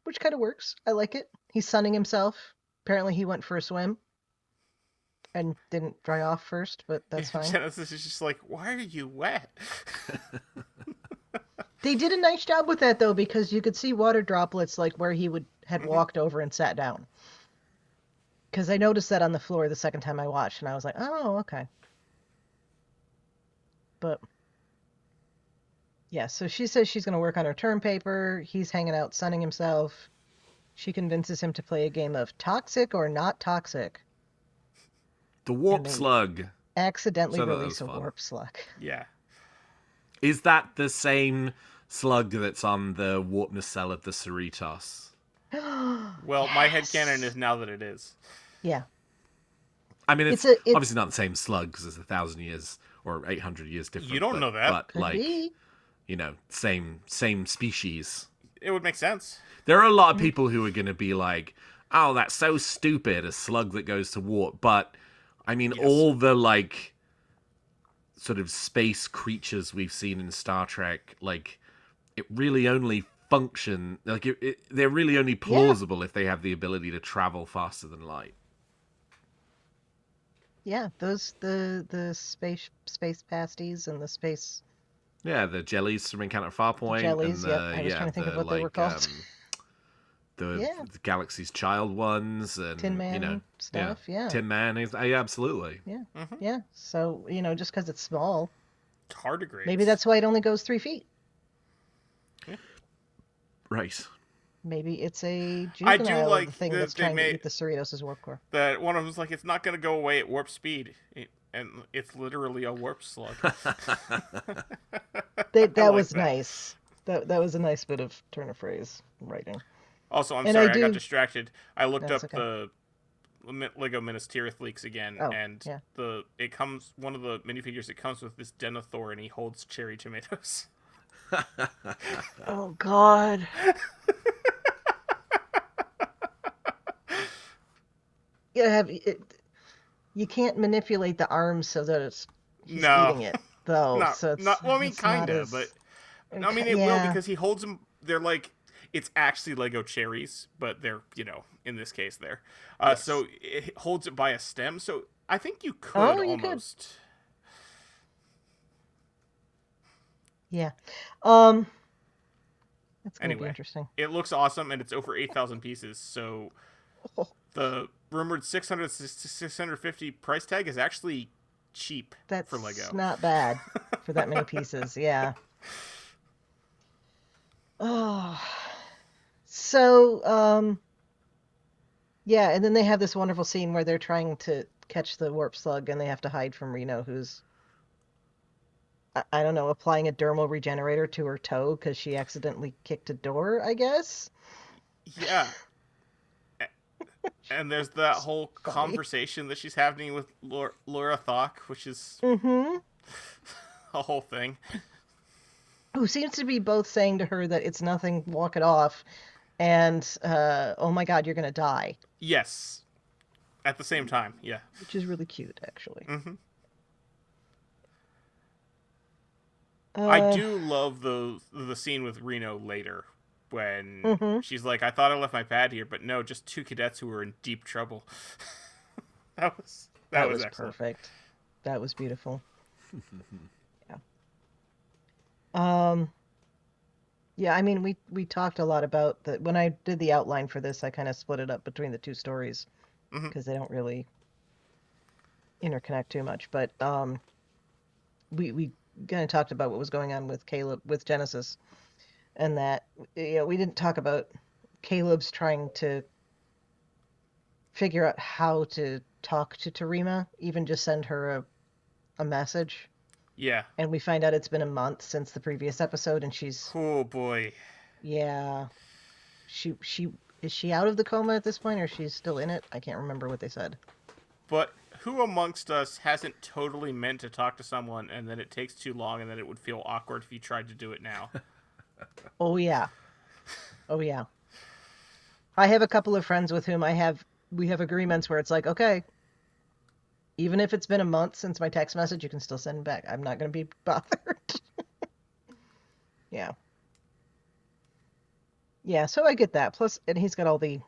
Which kind of works. I like it. He's sunning himself. Apparently he went for a swim and didn't dry off first, but that's fine. Genesis is just like, why are you wet? They did a nice job with that, though, because you could see water droplets like where he had walked over and sat down. Because I noticed that on the floor the second time I watched, and I was like, oh, okay. But, yeah, so she says she's going to work on her term paper. He's hanging out, sunning himself. She convinces him to play a game of Toxic or Not Toxic. The Warp Slug. Accidentally So that release was a fun. Warp Slug. Yeah. Is that the same slug that's on the warp nacelle of the Cerritos? Well, Yes. my headcanon is now that it is. Yeah. I mean, it's It's obviously not the same slug because it's 1,000 years or 800 years different. You don't know that. But, Could be. same species. It would make sense. There are a lot of people who are going to be like, oh, that's so stupid, a slug that goes to warp. But, I mean, Yes. all the, like, sort of space creatures we've seen in Star Trek, like, it really only function, like, they're really only plausible if they have the ability to travel faster than light. Yeah, those the space pasties and the space. Yeah, the jellies from Encounter at Farpoint. jellies, and yep. I was trying to think of what they were called. The Galaxy's Child ones and Tin Man stuff, yeah. Tin Man, yeah, absolutely. Yeah, Mm-hmm. yeah. So just because it's small, It's hard to grade. maybe that's why it only goes 3 feet. Right. Maybe it's a I do juvenile like of the thing that that's they trying made- to eat the Cerritos' warp core. That one of them's like, it's not going to go away at warp speed. And it's literally a warp slug. That was nice. That was a nice bit of turn of phrase writing. Also, I'm And sorry, I I got do- distracted. I looked That's up okay. the Lego Minas Tirith leaks again, Oh, and yeah. one of the minifigures, it comes with this Denethor, and he holds cherry tomatoes. Oh God. You can't manipulate the arms so that he's No. eating it though. Not, So it's not, well, I mean, it's not kind of, as- but I mean, it will yeah. because he holds them. They're like, it's actually Lego cherries, but they're, in this case, they're. Yes. So it holds it by a stem. So I think you could Oh, you could. almost. Yeah. That's gonna be Anyway. interesting. It looks awesome, and it's over 8,000 pieces. So Oh, the rumored 600 650 price tag is actually cheap that's for Lego. not bad for that many pieces. Yeah. Oh. So, yeah, and then they have this wonderful scene where they're trying to catch the warp slug and they have to hide from Reno, who's, I don't know, applying a dermal regenerator to her toe because she accidentally kicked a door, I guess. Yeah. And there's that whole Funny. conversation that she's having with Laura Thok, which is Mm-hmm. a whole thing. Who seems to be both saying to her that it's nothing, walk it off, and, oh my God, you're going to die. Yes. At the same time, yeah. Which is really cute, actually. Hmm. I do love the scene with Reno later, when Mm-hmm. she's like, I thought I left my pad here, but no, just two cadets who were in deep trouble. that was excellent. Perfect. That was beautiful. Yeah. Um. Yeah, I mean, we talked a lot about the when I did the outline for this, I kind of split it up between the two stories Mhm. because they don't really interconnect too much. But we kind of talked about what was going on with Caleb with Genesis, and that we didn't talk about Caleb's trying to figure out how to talk to Tarima, even just send her a message. Yeah. And we find out it's been a month since the previous episode, and she's Oh boy. yeah, she is she out of the coma at this point, or she's still in it? I can't remember what they said. But who amongst us hasn't totally meant to talk to someone and then it takes too long and then it would feel awkward if you tried to do it now? Oh yeah, oh yeah. I have a couple of friends with whom we have agreements where it's like, okay, even if it's been a month since my text message, you can still send it back. I'm not going to be bothered. Yeah. Yeah, so I get that. Plus, and he's got all the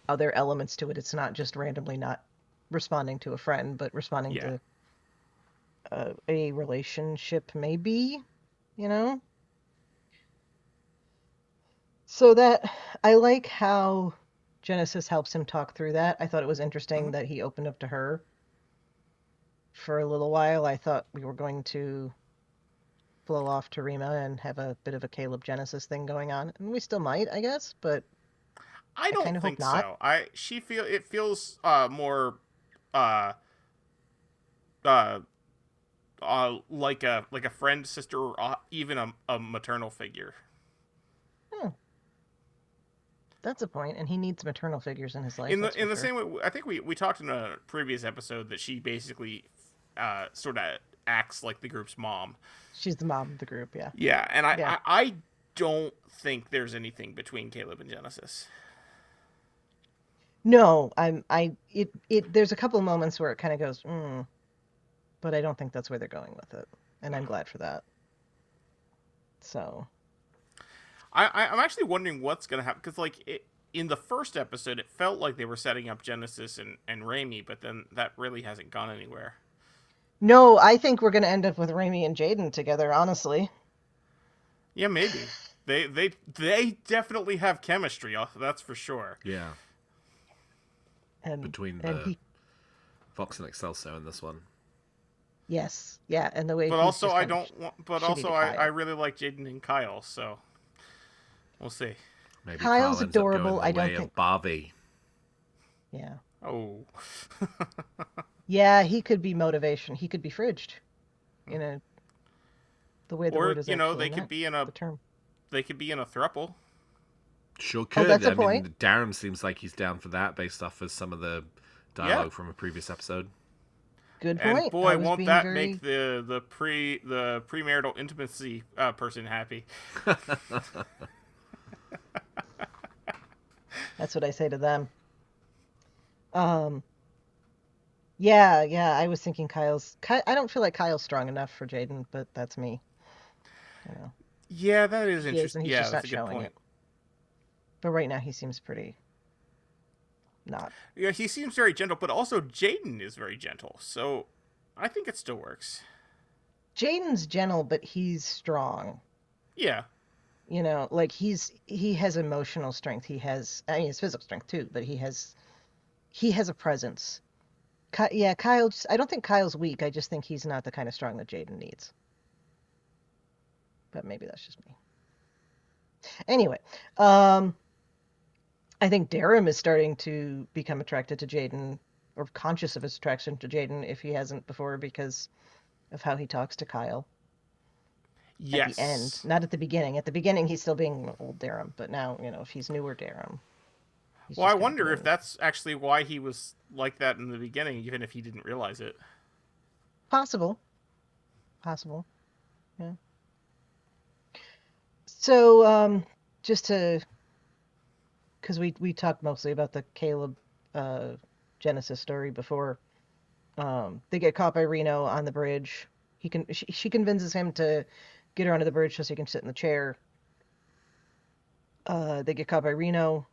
other elements to it. It's not just randomly not responding to a friend, but responding Yeah. to a relationship, maybe, you know? So that, I like how Genesis helps him talk through that. I thought it was interesting Mhm. that he opened up to her for a little while. I thought we were going to blow off to Rima and have a bit of a Caleb Genesis thing going on. And we still might, I guess, but I I don't kind of hope think not. so. It feels more uh uh like a friend, sister, or even a maternal figure. Hmm, that's a point, and he needs maternal figures in his life, In that's the for sure. same way, I think we talked in a previous episode that she basically sort of acts like the group's mom. She's the mom of the group, yeah. Yeah, and Yeah. I don't think there's anything between Caleb and Genesis. No, there's a couple of moments where it kind of goes, but I don't think that's where they're going with it. And I'm glad for that. So, I'm actually wondering what's gonna happen because in the first episode, it felt like they were setting up Genesis and Raimi, but then that really hasn't gone anywhere. no, I think we're going to end up with Raimi and Jaden together, honestly. Yeah, maybe they definitely have chemistry. That's for sure. Yeah, And between and the he Fox and Excelsior in this one. yes, yeah, and the way But he's also, just I kind of don't. But shitty also, to I Kyle. really like Jaden and Kyle, so we'll see. Maybe Kyle's Kyle ends up adorable. going I the don't way think of Barbie. yeah. Oh, Yeah, he could be motivation. He could be fridged. You know, the way the or word is actually they could meant, be in the term. a throuple. Sure Oh, could. that's a I mean, point. Darren seems like he's down for that based off of some of the Yeah. dialogue from a previous episode. Good And point. I boy, was won't being that very make the premarital intimacy person happy? That's what I say to them. Um, yeah, I was thinking I don't feel like Kyle's strong enough for Jaden, but that's me. You know, Yeah, that is he is, interesting. and he's Yeah, just that's not a good showing point. it. But right now, he seems pretty not. Yeah, he seems very gentle, but also Jaden is very gentle, so I think it still works. Jaden's gentle, but he's strong. Yeah, You know, like he has emotional strength. I mean, his physical strength too, but he has a presence. Yeah, Kyle. I don't think Kyle's weak. I just think he's not the kind of strong that Jaden needs. But maybe that's just me. Anyway, I think Darum is starting to become attracted to Jaden, or conscious of his attraction to Jaden, if he hasn't before, because of how he talks to Kyle at the end. yes. Not at the beginning. At the beginning, he's still being old Darum, but now, if he's newer Darum, he's Well, I just kind of wonder if being that's actually why he was like that in the beginning, even if he didn't realize it. possible. Possible. Yeah. So, just to, because we talked mostly about the Caleb Genesis story before. They get caught by Reno on the bridge. She convinces him to get her onto the bridge so he can sit in the chair. They get caught by Reno.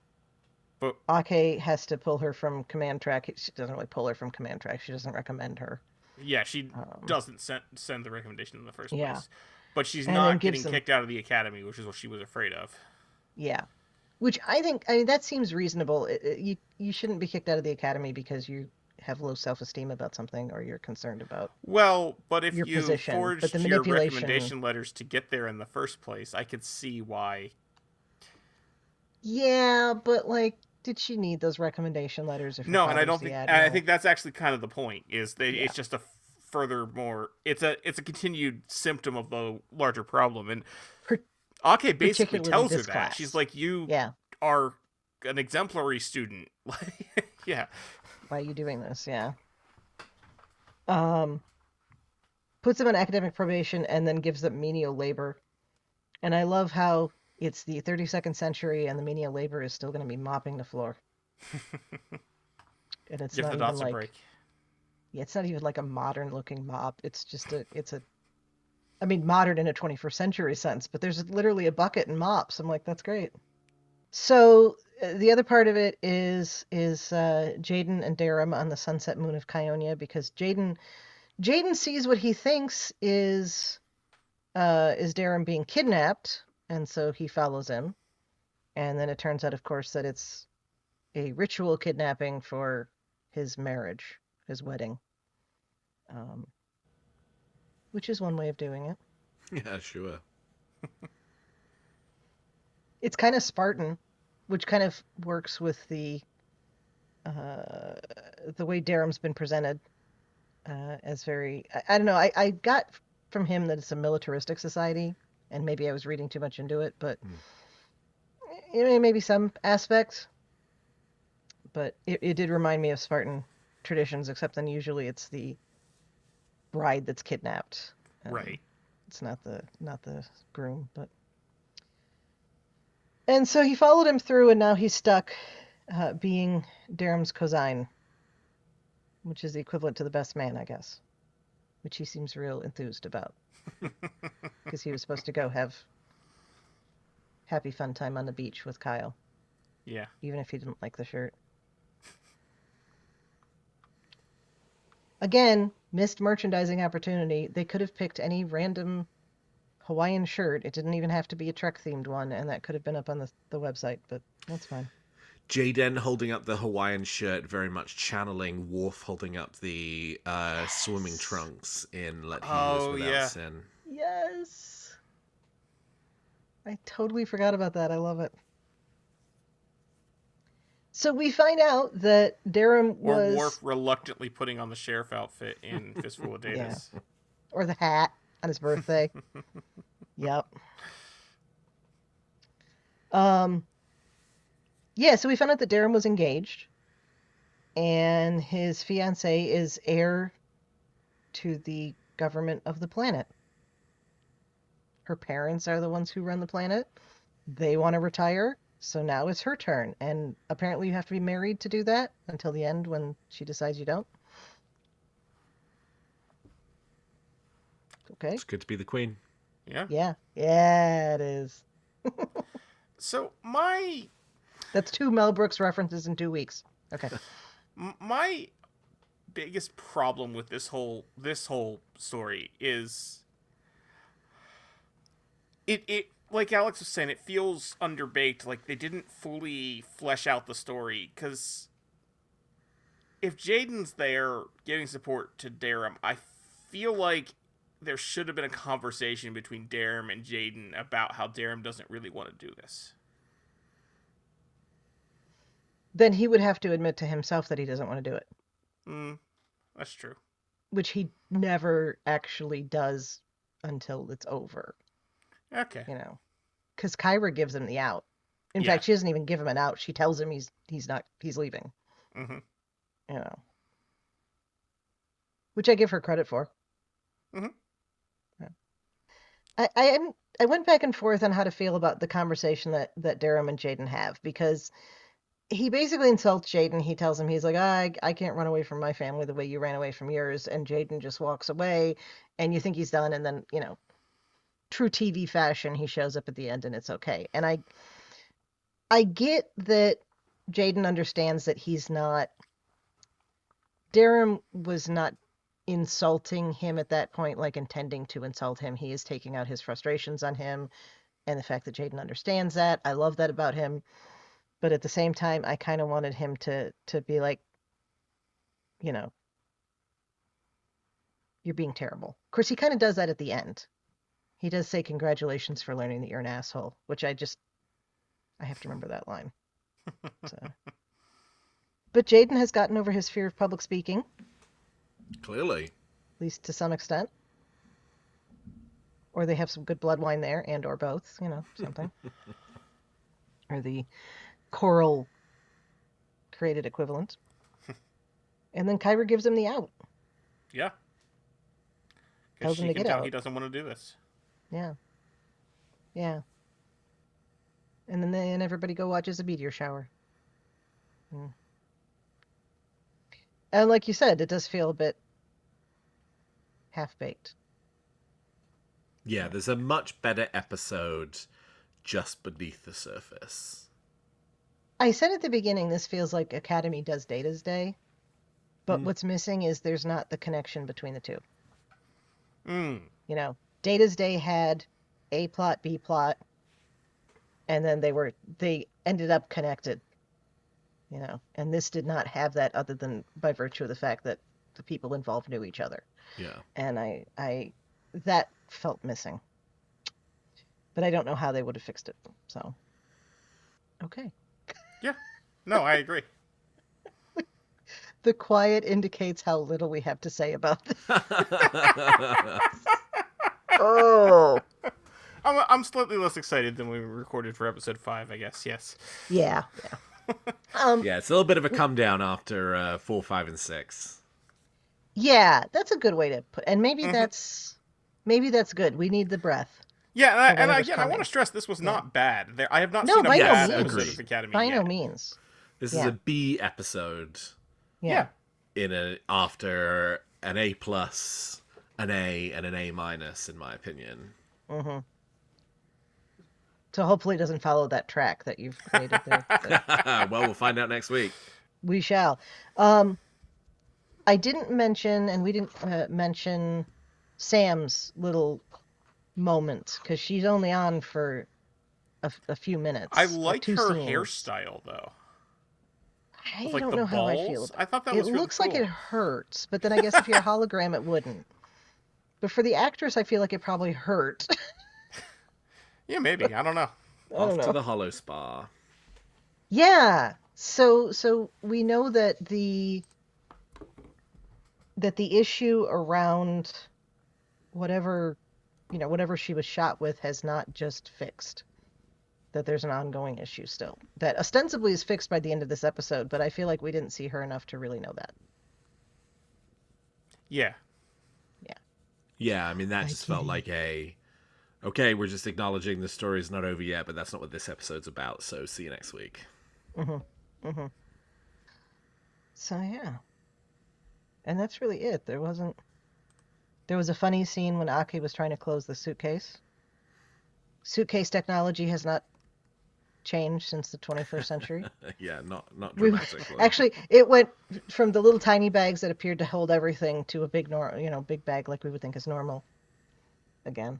But Ake has to pull her from command track. She doesn't really pull her from command track. She doesn't recommend her. yeah, she doesn't send the recommendation in the first Yeah. place. But she's And then not gives getting them- kicked out of the academy, which is what she was afraid of. Yeah. Which I mean, that seems reasonable. You shouldn't be kicked out of the academy because you have low self-esteem about something or you're concerned about. Well, but if Your you position, but forged the your manipulation- recommendation letters to get there in the first place, I could see why. Yeah, but like, did she need those recommendation letters? If her No, and I father's don't the think. And admiral? I think that's actually kind of the point. Is that Yeah. it's just a furthermore. It's a continued symptom of the larger problem. And Ake basically particularly tells her this that. class. She's like, "You Yeah. are an exemplary student." Yeah. Why are you doing this? Yeah. Puts them on academic probation and then gives them menial labor. And I love how it's the 32nd century and the menial labor is still going to be mopping the floor. And it's Give not the even dots a like, break. yeah, it's not even like a modern looking mop. It's just I mean, modern in a 21st century sense, but there's literally a bucket and mops. I'm like, that's great. So the other part of it is Jaden and Darum on the sunset moon of Kionia, because Jaden sees what he thinks is Darum being kidnapped, and so he follows him. And then it turns out, of course, that it's a ritual kidnapping for his marriage, his wedding. Which is one way of doing it. Yeah, sure. It's kind of Spartan, which kind of works with the way Darum's been presented as very. I don't know. I got from him that it's a militaristic society, and maybe I was reading too much into it, but maybe some aspects. But it did remind me of Spartan traditions, except then usually it's the bride that's kidnapped. Right. It's not the groom, but. And so he followed him through, and now he's stuck being Darum's cosign, which is the equivalent to the best man, I guess, which he seems real enthused about, because he was supposed to go have happy fun time on the beach with Kyle, Yeah. even if he didn't like the shirt. Again, missed merchandising opportunity. They could have picked any random Hawaiian shirt. It didn't even have to be a Trek-themed one, and that could have been up on the website, but that's fine. Jaden holding up the Hawaiian shirt, very much channeling Worf holding up the swimming trunks in Let He Who Is Without Sin. Yes! I totally forgot about that. I love it. So we find out that Darum was... Or Worf reluctantly putting on the sheriff outfit in Fistful of Datas. Yeah. Or the hat on his birthday. Yep. Yeah, so we found out that Darum was engaged, and his fiancée is heir to the government of the planet. Her parents are the ones who run the planet. They want to retire, so now it's her turn. And apparently you have to be married to do that until the end when she decides you don't. Okay. It's good to be the queen. Yeah. Yeah. Yeah, it is. So That's 2 Mel Brooks references in 2 weeks. Okay. my biggest problem with this whole story is it like Alex was saying, it feels underbaked, like they didn't fully flesh out the story, because if Jaden's there giving support to Darum, I feel like there should have been a conversation between Darum and Jaden about how Darum doesn't really want to do this. Then he would have to admit to himself that he doesn't want to do it. That's true. Which he never actually does until it's over. Okay. You know, because Kyra gives him the out. In Yeah. fact, she doesn't even give him an out. She tells him he's leaving. Mm-hmm. You know, which I give her credit for. Mm-hmm. Yeah. I went back and forth on how to feel about the conversation that Darum and Jaden have, because he basically insults Jaden. He tells him, he's like, I can't run away from my family the way you ran away from yours. And Jaden just walks away, and you think he's done. And then, you know, true TV fashion, he shows up at the end and it's okay. And I get that Jaden understands that he's not. Durham was not insulting him at that point, like intending to insult him. He is taking out his frustrations on him, and the fact that Jaden understands that. I love that about him. But at the same time, I kind of wanted him to be like, you know, you're being terrible. Of course, he kind of does that at the end. He does say congratulations for learning that you're an asshole, which I have to remember that line. So. But Jaden has gotten over his fear of public speaking. Clearly. At least to some extent. Or they have some good blood wine there, and or both, something. Or the choral created equivalent. And then Kyber gives him the out. Yeah. Tells Because him she to can get tell out. he doesn't want to do this. Yeah. Yeah. And then everybody go watches a meteor shower. And like you said, it does feel a bit half-baked. Yeah, there's a much better episode just beneath the surface. I said at the beginning, this feels like Academy does Data's Day. But what's missing is there's not the connection between the two. Data's Day had A plot, B plot, and then they ended up connected. And this did not have that other than by virtue of the fact that the people involved knew each other. Yeah. And I that felt missing. But I don't know how they would have fixed it. So, okay. Yeah. No, I agree. The quiet indicates how little we have to say about this. Oh. I'm slightly less excited than we recorded for episode 5, I guess. Yes. Yeah. Yeah, it's a little bit of a come down after 4, 5, and 6. Yeah, that's a good way to put. And maybe that's good. We need the breath. Yeah, and again, I want to stress this was not bad. I have not seen a by no bad means. episode of Academy By yet. no means. This is a B episode. Yeah. After an A+, an A, and an A-, in my opinion. Mm-hmm. So hopefully it doesn't follow that track that you've created there. Well, we'll find out next week. We shall. I didn't mention, and we didn't mention Sam's little moment, because she's only on for a few minutes. I like her scenes. hairstyle, though. I Like don't the know how I balls? feel about I thought that it. was really Looks like cool. it hurts, but then I guess if you're a hologram, it wouldn't. But for the actress, I feel like it probably hurt. Yeah, maybe. I don't know. Off to the Hollow Spa. Yeah. So we know that the issue around whatever she was shot with has not just fixed. That there's an ongoing issue still. That ostensibly is fixed by the end of this episode, but I feel like we didn't see her enough to really know that. Yeah. Yeah, I mean, that just felt like okay, we're just acknowledging the story's not over yet, but that's not what this episode's about, so see you next week. So, yeah. And that's really it. There was a funny scene when Aki was trying to close the suitcase. Suitcase technology has not changed since the 21st century. Yeah, not dramatically. Actually, it went from the little tiny bags that appeared to hold everything to a big big bag like we would think is normal. Again.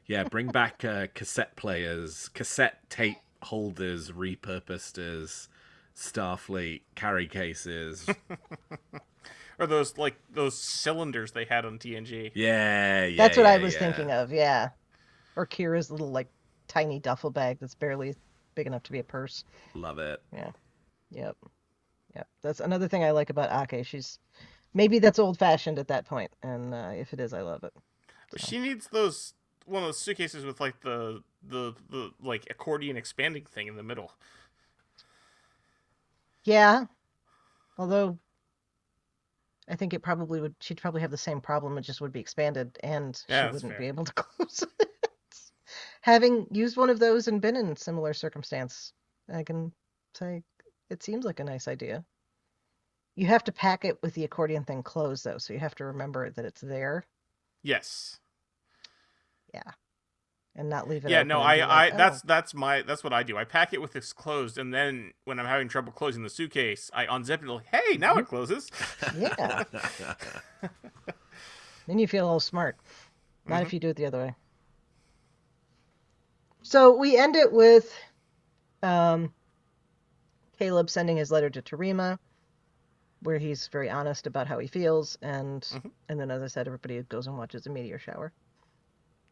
Yeah, bring back cassette players, cassette tape holders repurposed as Starfleet carry cases. Or those cylinders they had on TNG. Yeah. That's what I was thinking of, yeah. Or Kira's little, tiny duffel bag that's barely big enough to be a purse. Love it. Yeah. Yep. That's another thing I like about Ake. Maybe that's old-fashioned at that point, and if it is, I love it. But she needs one of those suitcases with the accordion expanding thing in the middle. Yeah. Although I think she'd probably have the same problem. It just would be expanded, and she wouldn't be able to close it. Having used one of those and been in similar circumstance, I can say it seems like a nice idea. You have to pack it with the accordion thing closed, though, so you have to remember that it's there. Yes. Yeah. and not leave it Yeah, open no, and be like, that's what I do. I pack it with this closed, and then when I'm having trouble closing the suitcase, I unzip it and like, hey, now it closes. Yeah. Then you feel all smart. Not if you do it the other way. So we end it with Caleb sending his letter to Terima, where he's very honest about how he feels, and then, as I said, everybody goes and watches a meteor shower.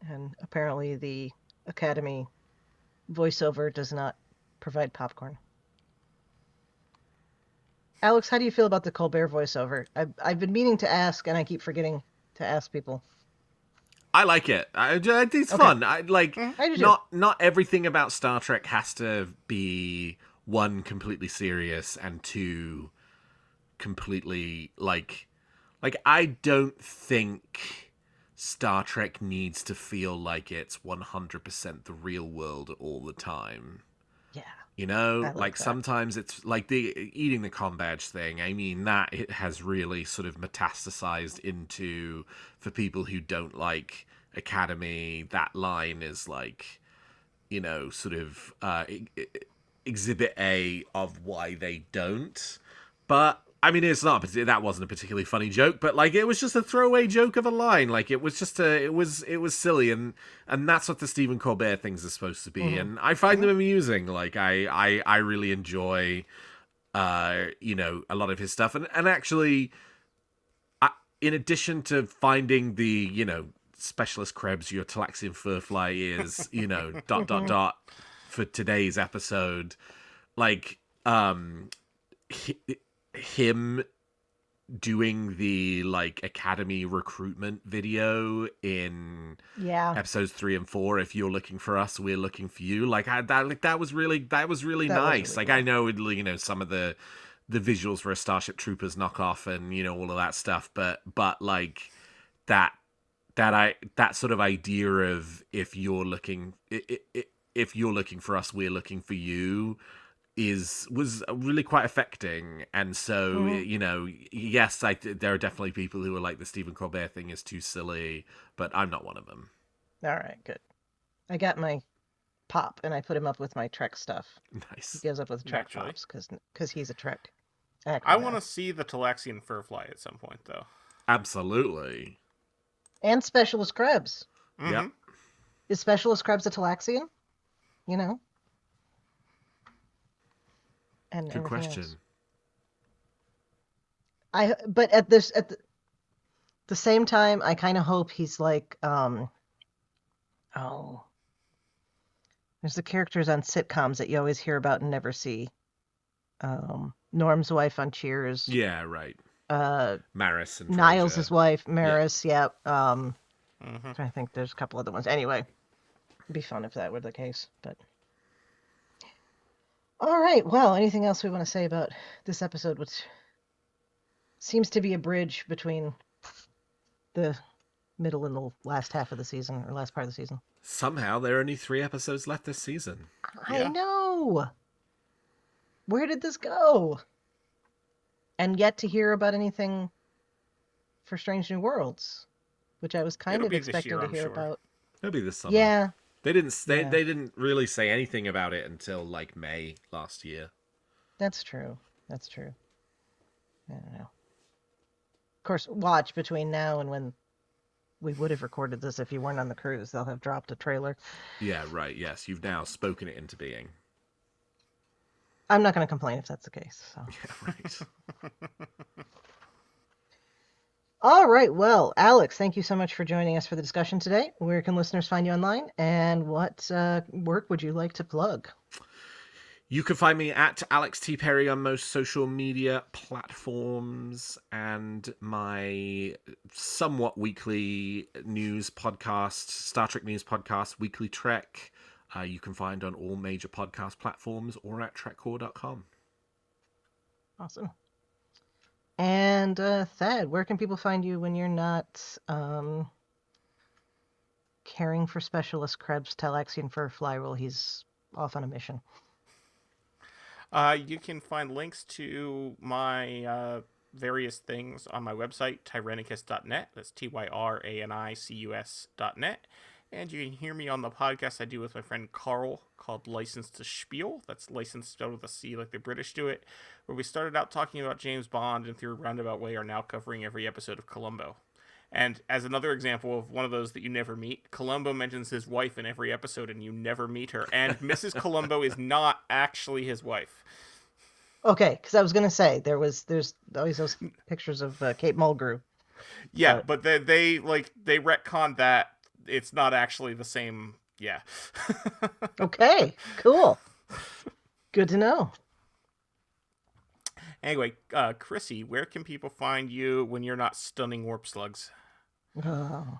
And apparently the Academy voiceover does not provide popcorn. Alex, how do you feel about the Colbert voiceover? I've been meaning to ask, and I keep forgetting to ask people. I like it. It's fun. I like I do too. not everything about Star Trek has to be one completely serious and two completely like I don't think Star Trek needs to feel like it's 100% the real world all the time. Yeah. You know, like that. sometimes it's like the eating the con badge thing. I mean, that it has really sort of metastasized into, for people who don't like Academy, that line is like, you know, sort of exhibit A of why they don't. But I mean, that wasn't a particularly funny joke, but like it was just a throwaway joke of a line. Like it was just it was silly, and that's what the Stephen Colbert things are supposed to be. And I find them amusing. Like I really enjoy, you know, a lot of his stuff. And actually, in addition to finding the, you know, specialist Krebs, your Talaxian furfly is, you know, ... for today's episode, like him doing the like Academy recruitment video in episodes 3 and 4. If you're looking for us, we're looking for you. Like that was really nice. Like, I know, you know, some of the visuals were a Starship Troopers knockoff and, you know, all of that stuff, but like that sort of idea of if you're looking for us, we're looking for you was really quite affecting. And so, you know, yes, there are definitely people who are like, the Stephen Colbert thing is too silly, but I'm not one of them. All right, good. I got my pop, and I put him up with my Trek stuff. Nice. He goes up with Trek Naturally. pops because he's a Trek actor. I want to see the Talaxian furfly at some point, though. Absolutely. And Specialist Krebs. Yep. Is Specialist Krebs a Talaxian? You know? And Good question. But at the same time, I kind of hope he's like, there's the characters on sitcoms that you always hear about and never see. Norm's wife on Cheers. Yeah, right. Maris and Niles' Frasier. wife, Maris. Yeah. Mm-hmm. I think there's a couple other ones. Anyway, it'd be fun if that were the case. But all right. Well, anything else we want to say about this episode, which seems to be a bridge between the middle and the last half of the season, or last part of the season? Somehow there are only 3 episodes left this season. I know. Where did this go? And yet to hear about anything for Strange New Worlds, which I was kind of expecting to hear about. It'll be this summer. Yeah. They didn't really say anything about it until like May last year. That's true. I don't know. Of course, watch between now and when we would have recorded this if you weren't on the cruise. They'll have dropped a trailer. Yeah, right. Yes, you've now spoken it into being. I'm not going to complain if that's the case. So. Yeah, right. All right. Well, Alex, thank you so much for joining us for the discussion today. Where can listeners find you online? And what work would you like to plug? You can find me at Alex T. Perry on most social media platforms, and my somewhat weekly news podcast, Star Trek news podcast, Weekly Trek, you can find on all major podcast platforms or at trekcore.com. Awesome. And Thad, where can people find you when you're not caring for Specialist Krebs Talaxian Furfly while he's off on a mission? You can find links to my various things on my website, tyrannicus.net. That's tyranicus.net. And you can hear me on the podcast I do with my friend Carl called License to Spiel. That's license spelled with a C like the British do it, where we started out talking about James Bond and through a roundabout way are now covering every episode of Columbo. And as another example of one of those that you never meet, Columbo mentions his wife in every episode and you never meet her. And Mrs. Columbo is not actually his wife. Okay, because I was going to say, there's always those pictures of Kate Mulgrew. Yeah, but they retconned that. It's not actually the same. Yeah. Okay, cool. Good to know. Anyway, Chrissy, where can people find you when you're not stunning warp slugs? Oh.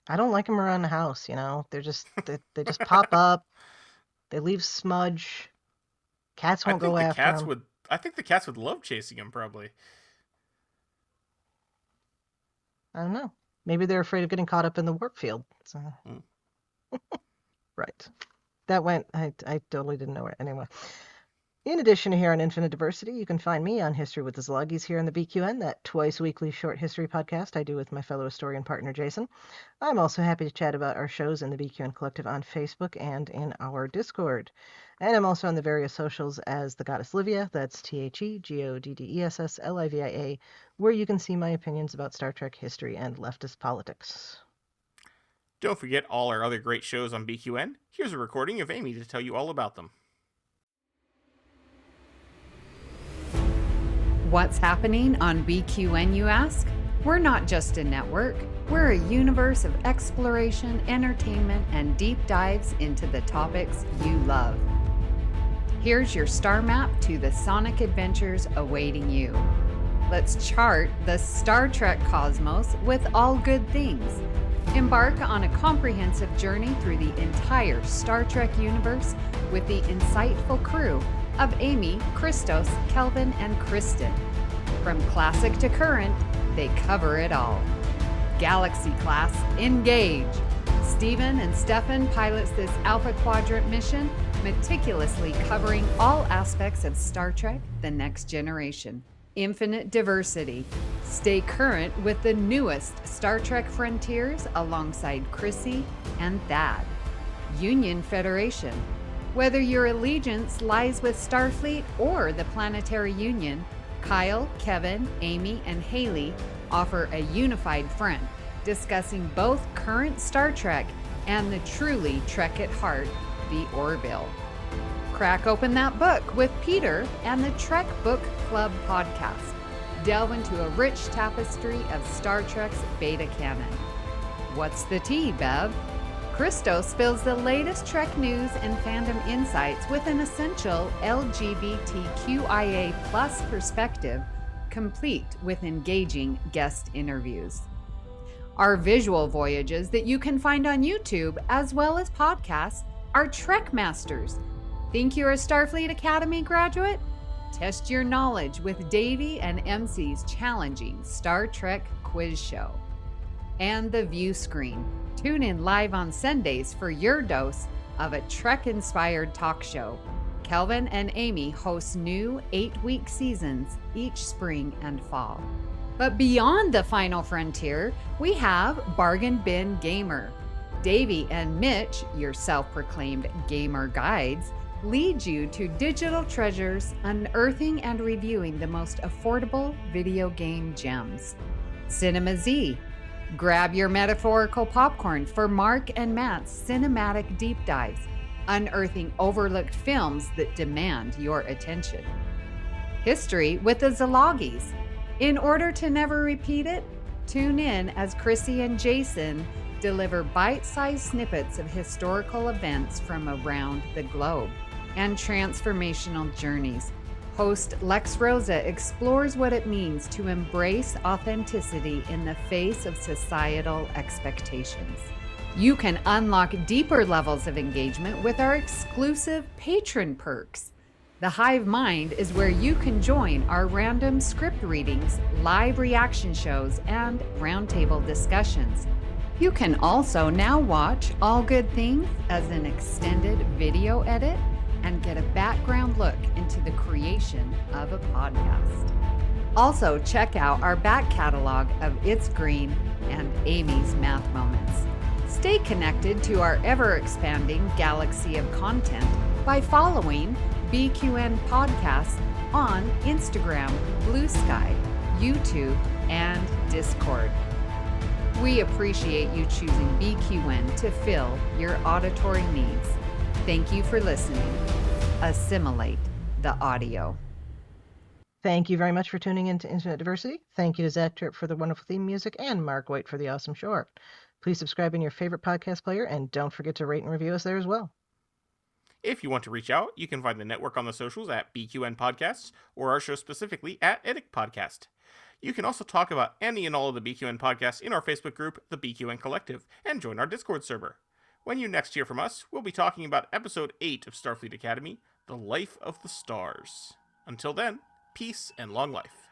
I don't like them around the house, you know. They just pop up. They leave smudge. Cats won't go after them. I think the cats would love chasing them, probably. I don't know. Maybe they're afraid of getting caught up in the warp field. So. Right. That went. I totally didn't know it. Anyway. In addition to here on Infinite Diversity, you can find me on History with the Szilagyi here on the BQN, that twice-weekly short history podcast I do with my fellow historian partner, Jason. I'm also happy to chat about our shows in the BQN Collective on Facebook and in our Discord. And I'm also on the various socials as the Goddess Livia, that's TheGoddessLivia, where you can see my opinions about Star Trek history and leftist politics. Don't forget all our other great shows on BQN. Here's a recording of Amy to tell you all about them. What's happening on BQN, you ask? We're not just a network. We're a universe of exploration, entertainment, and deep dives into the topics you love. Here's your star map to the sonic adventures awaiting you. Let's chart the Star Trek cosmos with all good things. Embark on a comprehensive journey through the entire Star Trek universe with the insightful crew of Amy, Christos, Kelvin, and Kristen. From classic to current, they cover it all. Galaxy class, engage! Stephen and Stefan pilots this Alpha Quadrant mission, meticulously covering all aspects of Star Trek: The Next Generation. Infinite Diversity. Stay current with the newest Star Trek frontiers alongside Chrissie and Thad. Union Federation. Whether your allegiance lies with Starfleet or the Planetary Union, Kyle, Kevin, Amy, and Haley offer a unified front, discussing both current Star Trek and the truly Trek at heart, the Orville. Crack open that book with Peter and the Trek Book Club podcast. Delve into a rich tapestry of Star Trek's beta canon. What's the tea, Bev? Christo spills the latest Trek news and fandom insights with an essential LGBTQIA+ perspective, complete with engaging guest interviews. Our visual voyages that you can find on YouTube as well as podcasts are Trek Masters. Think you're a Starfleet Academy graduate? Test your knowledge with Davey and MC's challenging Star Trek quiz show. And the View Screen. Tune in live on Sundays for your dose of a Trek-inspired talk show. Kelvin and Amy host new 8-week seasons each spring and fall. But beyond the final frontier, we have Bargain Bin Gamer. Davey and Mitch, your self-proclaimed gamer guides, lead you to digital treasures, unearthing and reviewing the most affordable video game gems. Cinema Z. Grab your metaphorical popcorn for Mark and Matt's cinematic deep dives, unearthing overlooked films that demand your attention. History with the Szilagyi. In order to never repeat it, tune in as Chrissy and Jason deliver bite-sized snippets of historical events from around the globe and transformational journeys. Host Lex Rosa explores what it means to embrace authenticity in the face of societal expectations. You can unlock deeper levels of engagement with our exclusive patron perks. The Hive Mind is where you can join our random script readings, live reaction shows, and roundtable discussions. You can also now watch All Good Things as an extended video edit and get a background look into the creation of a podcast. Also, check out our back catalog of It's Green and Amy's Math Moments. Stay connected to our ever-expanding galaxy of content by following BQN Podcasts on Instagram, Blue Sky, YouTube, and Discord. We appreciate you choosing BQN to fill your auditory needs. Thank you for listening. Assimilate the audio. Thank you very much for tuning in to Internet Diversity. Thank you to Zach Tripp for the wonderful theme music and Mark White for the awesome short. Please subscribe in your favorite podcast player and don't forget to rate and review us there as well. If you want to reach out, you can find the network on the socials at BQN Podcasts or our show specifically at Edic Podcast. You can also talk about any and all of the BQN podcasts in our Facebook group, the BQN Collective, and join our Discord server. When you next hear from us, we'll be talking about Episode 8 of Starfleet Academy, The Life of the Stars. Until then, peace and long life.